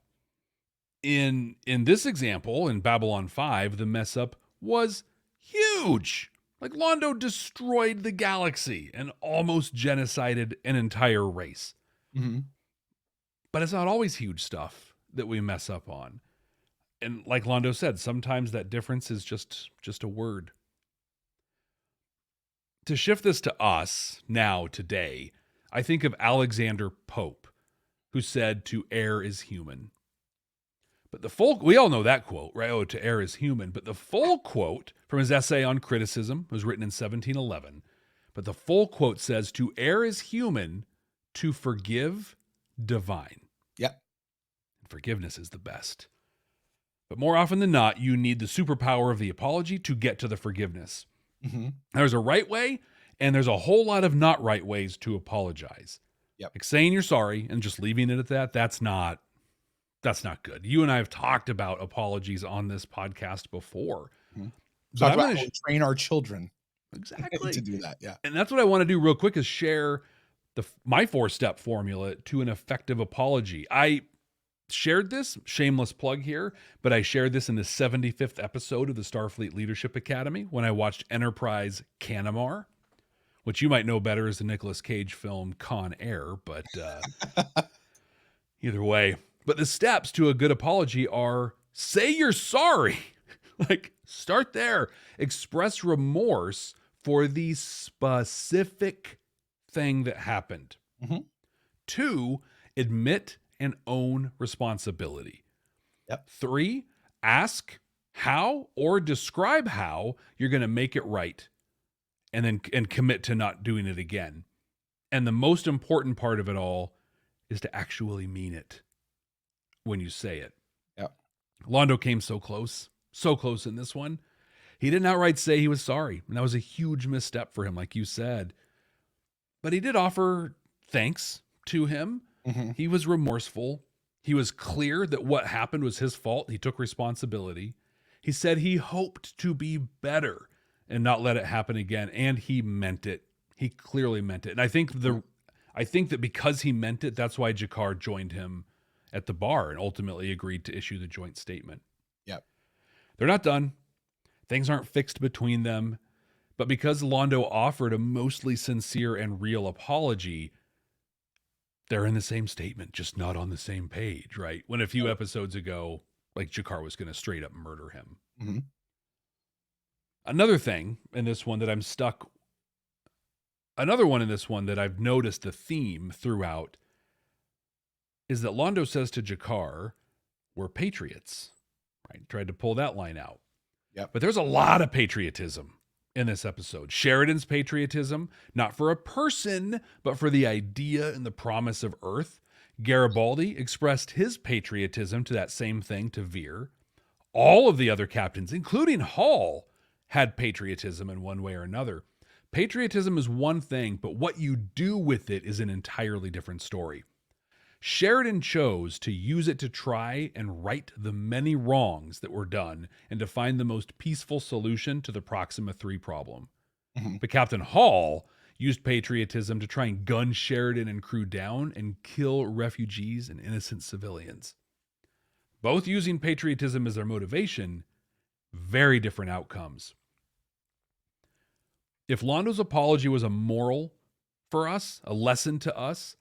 [SPEAKER 2] In this example, in Babylon 5, the mess up was huge. Like Londo destroyed the galaxy and almost genocided an entire race.
[SPEAKER 1] Mm-hmm.
[SPEAKER 2] But it's not always huge stuff that we mess up on. And like Londo said, sometimes that difference is just a word. To shift this to us now, today, I think of Alexander Pope, who said, "To err is human." But the full, we all know that quote, right? "Oh, to err is human." But the full quote from his essay on criticism was written in 1711. But the full quote says, "To err is human, to forgive, divine."
[SPEAKER 1] Yep.
[SPEAKER 2] Forgiveness is the best. But more often than not, you need the superpower of the apology to get to the forgiveness.
[SPEAKER 1] Mm-hmm.
[SPEAKER 2] There's a right way, and there's a whole lot of not right ways to apologize.
[SPEAKER 1] Yep.
[SPEAKER 2] Like saying you're sorry and just leaving it at that, that's not good. You and I have talked about apologies on this podcast before.
[SPEAKER 1] Mm-hmm.
[SPEAKER 2] So I'm
[SPEAKER 1] going to train our children
[SPEAKER 2] exactly
[SPEAKER 1] to do that. Yeah.
[SPEAKER 2] And that's what I want to do real quick is share my 4-step formula to an effective apology. I shared this, shameless plug here, but I shared this in the 75th episode of the Starfleet Leadership Academy when I watched Enterprise Canamar, which you might know better as the Nicolas Cage film Con Air, but either way. But the steps to a good apology are say you're sorry. Like, start there. Express remorse for the specific thing that happened.
[SPEAKER 1] Mm-hmm.
[SPEAKER 2] 2, admit and own responsibility.
[SPEAKER 1] Yep.
[SPEAKER 2] 3, ask how or describe how you're going to make it right, and commit to not doing it again. And the most important part of it all is to actually mean it when you say it.
[SPEAKER 1] Yep.
[SPEAKER 2] Londo came so close in this one. He didn't outright say he was sorry, and that was a huge misstep for him, like you said. But he did offer thanks to him.
[SPEAKER 1] Mm-hmm.
[SPEAKER 2] He was remorseful. He was clear that what happened was his fault. He took responsibility. He said he hoped to be better and not let it happen again. And he meant it. He clearly meant it. And I think that because he meant it, that's why G'Kar joined him at the bar and ultimately agreed to issue the joint statement.
[SPEAKER 1] Yep.
[SPEAKER 2] They're not done. Things aren't fixed between them. But because Londo offered a mostly sincere and real apology, they're in the same statement, just not on the same page, right? When a few episodes ago, like, G'Kar was going to straight up murder him.
[SPEAKER 1] Mm-hmm.
[SPEAKER 2] Another thing in this one that I've noticed the theme throughout is that Londo says to G'Kar, "We're patriots," right? Tried to pull that line out.
[SPEAKER 1] Yep.
[SPEAKER 2] But there's a lot of patriotism in this episode. Sheridan's patriotism, not for a person, but for the idea and the promise of Earth. Garibaldi expressed his patriotism to that same thing to Veer. All of the other captains, including Hall, had patriotism in one way or another. Patriotism is one thing, but what you do with it is an entirely different story. Sheridan chose to use it to try and right the many wrongs that were done and to find the most peaceful solution to the Proxima III problem.
[SPEAKER 1] Mm-hmm.
[SPEAKER 2] But Captain Hall used patriotism to try and gun Sheridan and crew down and kill refugees and innocent civilians. Both using patriotism as their motivation, very different outcomes. If Londo's apology was a moral for us, a lesson to us,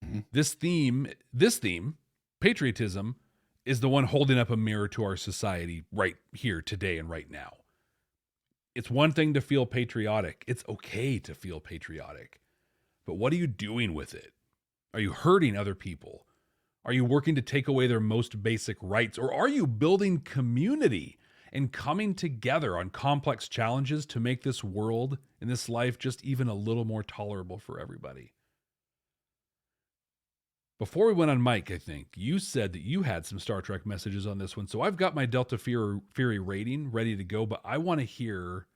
[SPEAKER 1] mm-hmm.
[SPEAKER 2] this theme, patriotism, is the one holding up a mirror to our society right here, today, and right now. It's one thing to feel patriotic. It's okay to feel patriotic. But what are you doing with it? Are you hurting other people? Are you working to take away their most basic rights? Or are you building community and coming together on complex challenges to make this world and this life just even a little more tolerable for everybody? Before we went on mic, I think you said that you had some Star Trek messages on this one. So I've got my Delta Fury rating ready to go, but I want to hear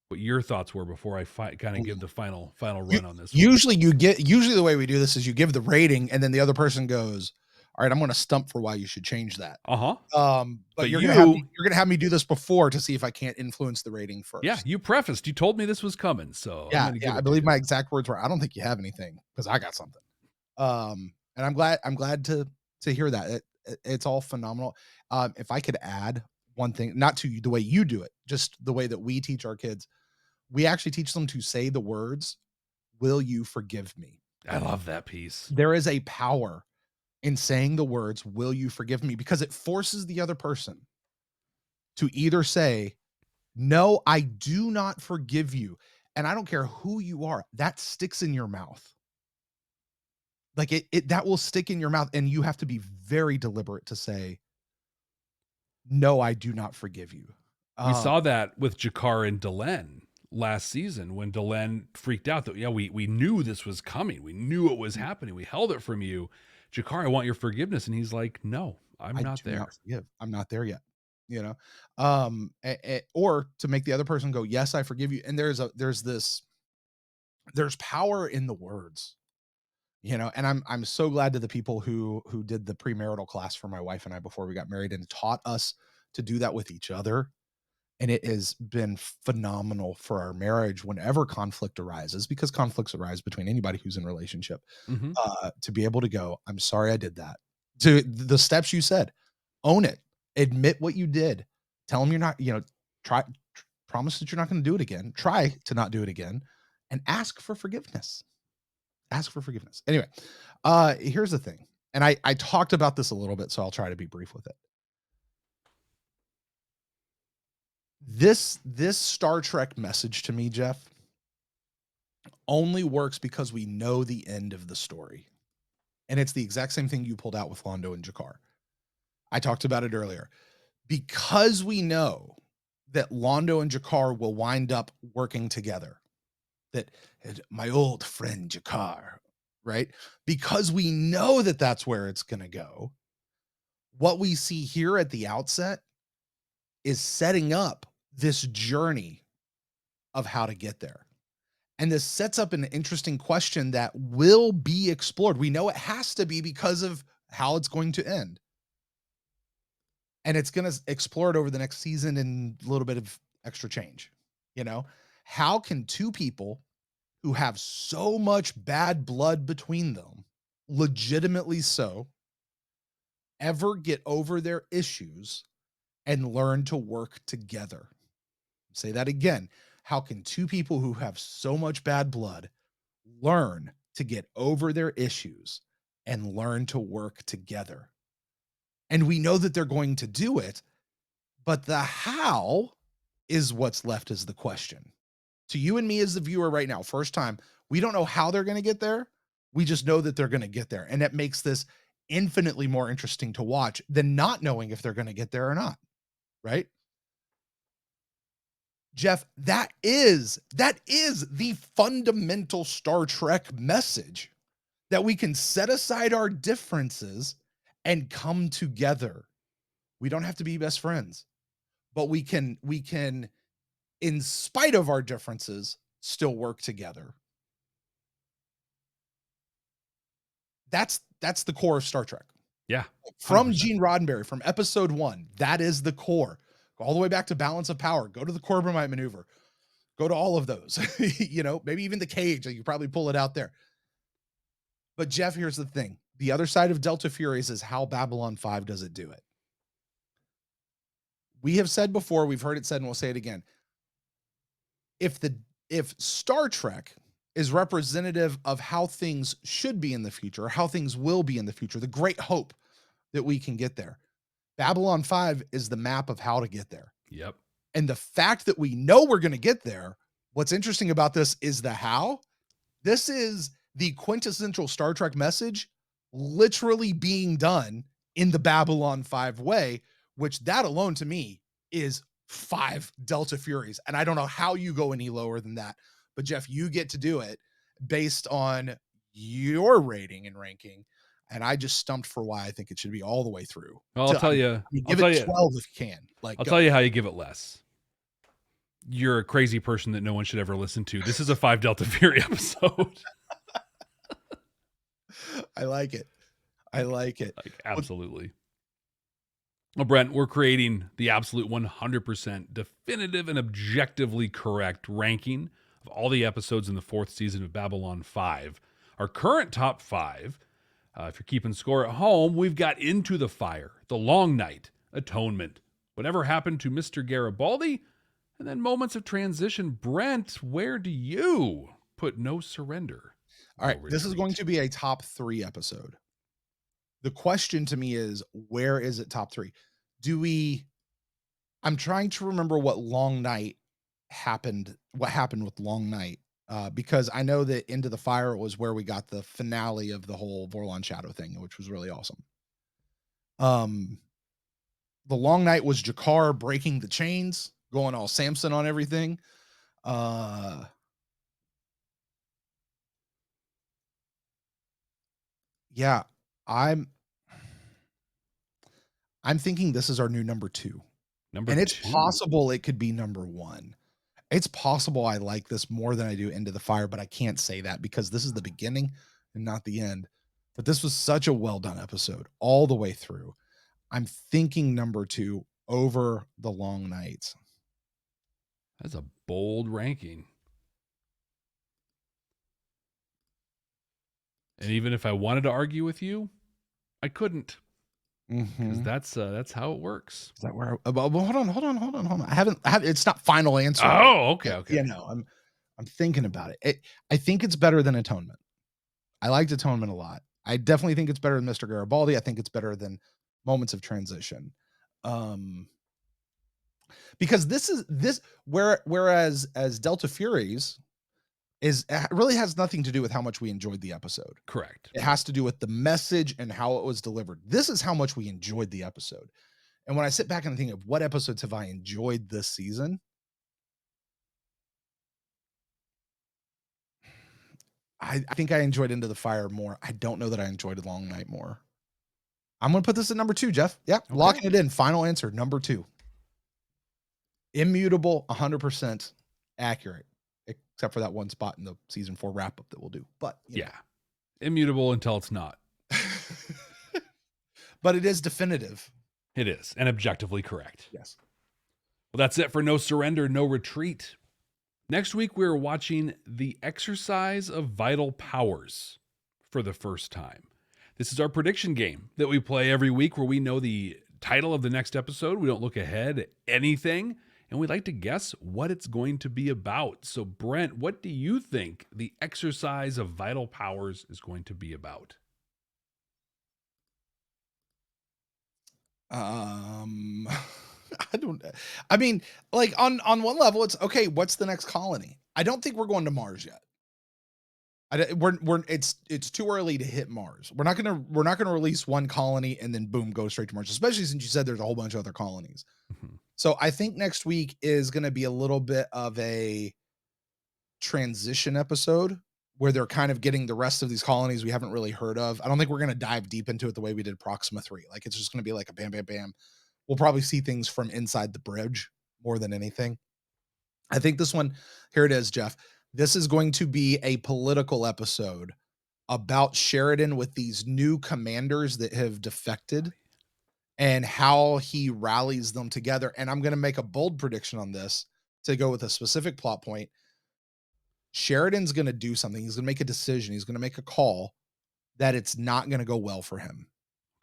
[SPEAKER 2] what your thoughts were before I kind of give the final run on this one.
[SPEAKER 1] Usually the way we do this is you give the rating and then the other person goes, all right, I'm going to stump for why you should change that. But you're going to have me do this before to see if I can't influence the rating first.
[SPEAKER 2] Yeah, you prefaced. You told me this was coming, so
[SPEAKER 1] yeah, I believe my exact words were, I don't think you have anything because I got something. And I'm glad to hear that. It's all phenomenal. If I could add one thing, not to the way you do it, just the way that we teach our kids, we actually teach them to say the words, "Will you forgive me?"
[SPEAKER 2] I love that piece.
[SPEAKER 1] There is a power in saying the words, "Will you forgive me?" because it forces the other person to either say, "No, I do not forgive you." And I don't care who you are, that sticks in your mouth. Like it that will stick in your mouth, and you have to be very deliberate to say, "No, I do not forgive you."
[SPEAKER 2] We saw that with G'Kar and Delenn last season when Delenn freaked out that, we knew this was coming. We knew it was happening. We held it from you. G'Kar, I want your forgiveness. And he's like, no, I'm not there.
[SPEAKER 1] I'm not there yet. Or to make the other person go, yes, I forgive you. And there's power in the words, and I'm so glad to the people who did the premarital class for my wife and I before we got married and taught us to do that with each other. And it has been phenomenal for our marriage whenever conflict arises, because conflicts arise between anybody who's in a relationship, to be able to go, I'm sorry I did that. To the steps you said, own it, admit what you did, tell them you're not, promise that you're not going to do it again, try to not do it again, and ask for forgiveness. Anyway, here's the thing. And I talked about this a little bit, so I'll try to be brief with it. This Star Trek message to me, Jeff, only works because we know the end of the story. And it's the exact same thing you pulled out with Londo and G'Kar. I talked about it earlier. Because we know that Londo and G'Kar will wind up working together, that my old friend G'Kar, right? Because we know that that's where it's going to go. What we see here at the outset is setting up this journey of how to get there. And this sets up an interesting question that will be explored. We know it has to be because of how it's going to end. And it's going to explore it over the next season and a little bit of extra change. How can two people who have so much bad blood between them, legitimately so, ever get over their issues and learn to work together? Say that again. How can two people who have so much bad blood learn to get over their issues and learn to work together? And we know that they're going to do it, but the how is what's left as the question. To you and me as the viewer right now, first time, we don't know how they're going to get there. We just know that they're going to get there. And that makes this infinitely more interesting to watch than not knowing if they're going to get there or not. Right? Jeff, that is the fundamental Star Trek message, that we can set aside our differences and come together. We don't have to be best friends, but we can, in spite of our differences, still work together. That's the core of Star Trek.
[SPEAKER 2] Yeah. 100%.
[SPEAKER 1] From Gene Roddenberry, from episode 1, that is the core. Go all the way back to Balance of Power. Go to the Corbomite maneuver. Go to all of those. Maybe even the cage. You probably pull it out there. But Jeff, here's the thing. The other side of Delta Furies is how Babylon 5 does it do it. We have said before, we've heard it said, and we'll say it again. If Star Trek is representative of how things should be in the future, or how things will be in the future, the great hope that we can get there, Babylon 5 is the map of how to get there.
[SPEAKER 2] Yep.
[SPEAKER 1] And the fact that we know we're going to get there, what's interesting about this is the how. This is the quintessential Star Trek message literally being done in the Babylon 5 way, which that alone to me is 5 Delta Furies. And I don't know how you go any lower than that. But Jeff, you get to do it based on your rating and ranking, and I just stumped for why I think it should be all the way through.
[SPEAKER 2] Well, I'll tell you.
[SPEAKER 1] Give it 12 if you can.
[SPEAKER 2] I'll tell you how you give it less. You're a crazy person that no one should ever listen to. This is a 5 Delta Fury episode.
[SPEAKER 1] I like it.
[SPEAKER 2] Like, absolutely. Well, Brent, we're creating the absolute 100% definitive and objectively correct ranking of all the episodes in the 4th season of Babylon 5. Our current top 5, if you're keeping score at home, we've got Into the Fire, The Long Night, Atonement, Whatever Happened to Mr. Garibaldi, and then Moments of Transition. Brent, where do you put No Surrender?
[SPEAKER 1] All right, this is going to be a top 3 episode. The question to me is, where is it top 3? I'm trying to remember what happened with Long Night, because I know that Into the Fire was where we got the finale of the whole Vorlon Shadow thing, which was really awesome. The Long Night was G'Kar breaking the chains, going all Samson on everything. Yeah, I'm thinking this is our new number 2. It's possible it could be number 1. It's possible I like this more than I do Into the Fire, but I can't say that because this is the beginning and not the end. But this was such a well done episode all the way through. I'm thinking number 2 over The Long Night.
[SPEAKER 2] That's a bold ranking. And even if I wanted to argue with you, I couldn't. Because that's how it works.
[SPEAKER 1] Is that where? Hold on. I haven't. It's not final answer.
[SPEAKER 2] Oh, okay.
[SPEAKER 1] You know, I'm thinking about it. I think it's better than Atonement. I liked Atonement a lot. I definitely think it's better than Mr. Garibaldi. I think it's better than Moments of Transition. Because whereas Delta Furies really has nothing to do with how much we enjoyed the episode.
[SPEAKER 2] Correct.
[SPEAKER 1] It has to do with the message and how it was delivered. This is how much we enjoyed the episode. And when I sit back and think of what episodes have I enjoyed this season, I think I enjoyed Into the Fire more. I don't know that I enjoyed Long Night more. I'm going to put this at number 2, Jeff. Yep. Okay. Locking it in. Final answer, number 2. Immutable, 100% accurate. Except for that one spot in the season 4 wrap up that we'll do. But
[SPEAKER 2] yeah, immutable until it's not.
[SPEAKER 1] But it is definitive.
[SPEAKER 2] It is, and objectively correct.
[SPEAKER 1] Yes.
[SPEAKER 2] Well, that's it for No Surrender, No Retreat. Next week, we're watching The Exercise of Vital Powers for the first time. This is our prediction game that we play every week where we know the title of the next episode. We don't look ahead at anything. And we'd like to guess what it's going to be about. So, Brent, what do you think The Exercise of Vital Powers is going to be about?
[SPEAKER 1] I mean, like on one level, it's okay. What's the next colony? I don't think we're going to Mars yet. It's too early to hit Mars. We're not gonna release one colony and then boom, go straight to Mars. Especially since you said there's a whole bunch of other colonies. Mm-hmm. So I think next week is going to be a little bit of a transition episode where they're kind of getting the rest of these colonies we haven't really heard of. I don't think we're going to dive deep into it the way we did Proxima III. Like it's just going to be like a bam, bam, bam. We'll probably see things from inside the bridge more than anything. I think this one, here it is, Jeff. This is going to be a political episode about Sheridan with these new commanders that have defected and how he rallies them together. And I'm going to make a bold prediction on this to go with a specific plot point. Sheridan's going to do something. He's going to make a decision. He's going to make a call that it's not going to go well for him.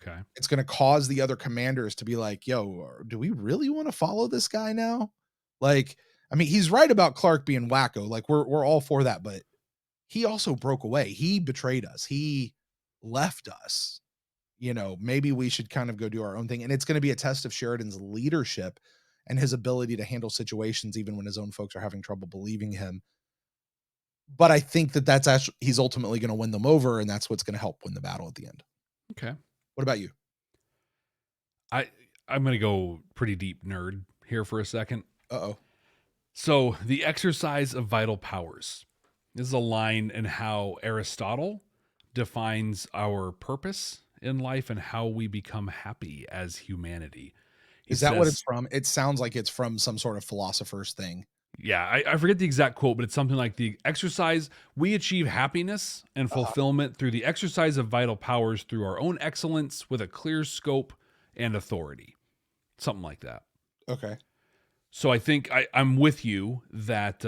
[SPEAKER 2] Okay.
[SPEAKER 1] It's going to cause the other commanders to be like, yo, do we really want to follow this guy now? Like, I mean, he's right about Clark being wacko. Like we're all for that, but he also broke away. He betrayed us. He left us. You know, maybe we should kind of go do our own thing. And it's going to be a test of Sheridan's leadership and his ability to handle situations, even when his own folks are having trouble believing him. But I think that's actually, he's ultimately going to win them over. And that's what's going to help win the battle at the end.
[SPEAKER 2] Okay.
[SPEAKER 1] What about you?
[SPEAKER 2] I'm going to go pretty deep nerd here for a second.
[SPEAKER 1] Uh-oh.
[SPEAKER 2] So The Exercise of Vital Powers. This is a line in how Aristotle defines our purpose in life and how we become happy as humanity.
[SPEAKER 1] Is that what it's from? It sounds like it's from some sort of philosopher's thing.
[SPEAKER 2] Yeah, I forget the exact quote, but it's something like the exercise, we achieve happiness and fulfillment through the exercise of vital powers through our own excellence with a clear scope and authority. Something like that.
[SPEAKER 1] Okay.
[SPEAKER 2] So I think I'm with you that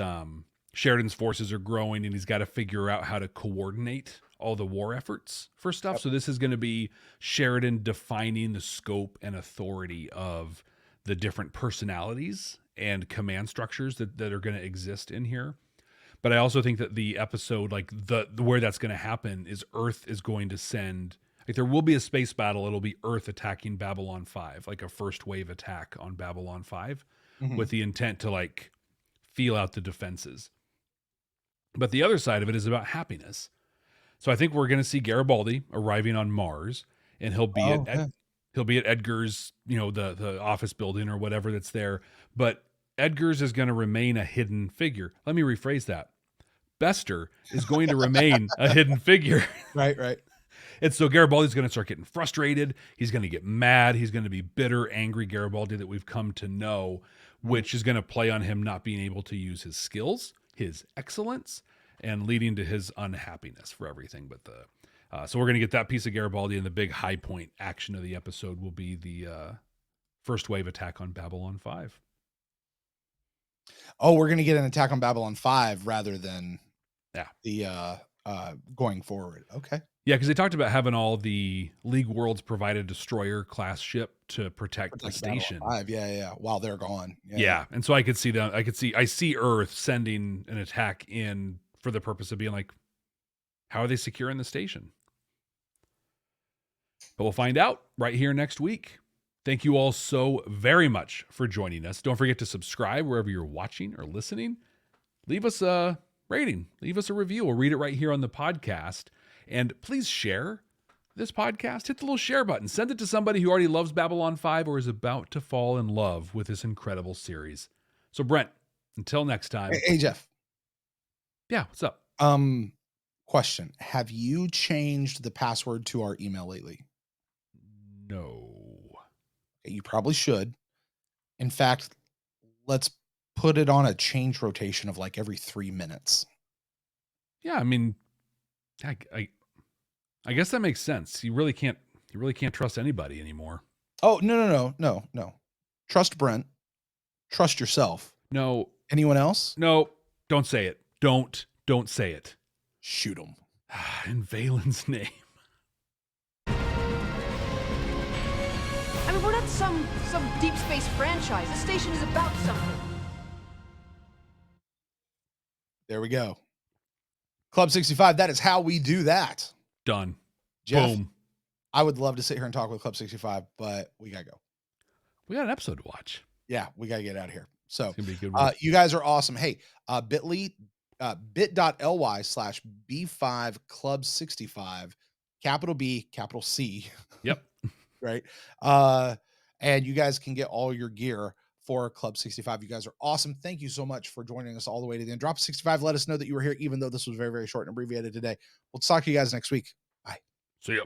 [SPEAKER 2] Sheridan's forces are growing and he's got to figure out how to coordinate all the war efforts for stuff. Yep. So this is going to be Sheridan defining the scope and authority of the different personalities and command structures that are going to exist in here. But I also think that the episode, like the where that's going to happen is Earth is going to send, like there will be a space battle. It'll be Earth attacking Babylon 5, like a first wave attack on Babylon 5 with the intent to like feel out the defenses. But the other side of it is about happiness. So I think we're going to see Garibaldi arriving on Mars, and he'll be he'll be at Edgar's, the office building or whatever that's there. But Edgar's is going to remain a hidden figure. Let me rephrase that. Bester is going to remain a hidden figure.
[SPEAKER 1] Right.
[SPEAKER 2] And so Garibaldi's going to start getting frustrated. He's going to get mad. He's going to be bitter, angry Garibaldi that we've come to know, which is going to play on him not being able to use his skills, his excellence, and leading to his unhappiness for everything. But so we're going to get that piece of Garibaldi, and the big high point action of the episode will be the first wave attack on Babylon 5.
[SPEAKER 1] Oh, we're going to get an attack on Babylon 5 rather than the going forward. Okay.
[SPEAKER 2] Yeah, because they talked about having all the League Worlds provide a destroyer class ship to protect the station.
[SPEAKER 1] 5. Yeah. While they're gone.
[SPEAKER 2] Yeah. And so I could see them. I see Earth sending an attack in for the purpose of being like, how are they securing the station? But we'll find out right here next week. Thank you all so very much for joining us. Don't forget to subscribe wherever you're watching or listening. Leave us a rating. Leave us a review. We'll read it right here on the podcast. And please share this podcast. Hit the little share button. Send it to somebody who already loves Babylon 5 or is about to fall in love with this incredible series. So, Brent, until next time.
[SPEAKER 1] Hey, Jeff.
[SPEAKER 2] Yeah, what's up?
[SPEAKER 1] Question. Have you changed the password to our email lately?
[SPEAKER 2] No.
[SPEAKER 1] You probably should. In fact, let's put it on a change rotation of like every 3 minutes.
[SPEAKER 2] Yeah, I mean, I guess that makes sense. You really can't trust anybody anymore.
[SPEAKER 1] Oh, no. Trust Brent. Trust yourself.
[SPEAKER 2] No.
[SPEAKER 1] Anyone else?
[SPEAKER 2] No. Don't say it. Don't say it.
[SPEAKER 1] Shoot him.
[SPEAKER 2] In Valen's name.
[SPEAKER 7] I mean, we're not some deep space franchise. This station is about something.
[SPEAKER 1] There we go. Club 65, that is how we do that.
[SPEAKER 2] Done.
[SPEAKER 1] Jeff,
[SPEAKER 2] boom.
[SPEAKER 1] I would love to sit here and talk with Club 65, but we got to go.
[SPEAKER 2] We got an episode to watch.
[SPEAKER 1] Yeah, we got to get out of here. So
[SPEAKER 2] it's gonna be a good one.
[SPEAKER 1] You guys are awesome. Hey, bit.ly/B5 Club 65, capital B, capital C.
[SPEAKER 2] Yep.
[SPEAKER 1] Right. And you guys can get all your gear for Club 65. You guys are awesome. Thank you so much for joining us all the way to the end. Drop 65. Let us know that you were here, even though this was very, very short and abbreviated today. We'll talk to you guys next week. Bye.
[SPEAKER 2] See ya.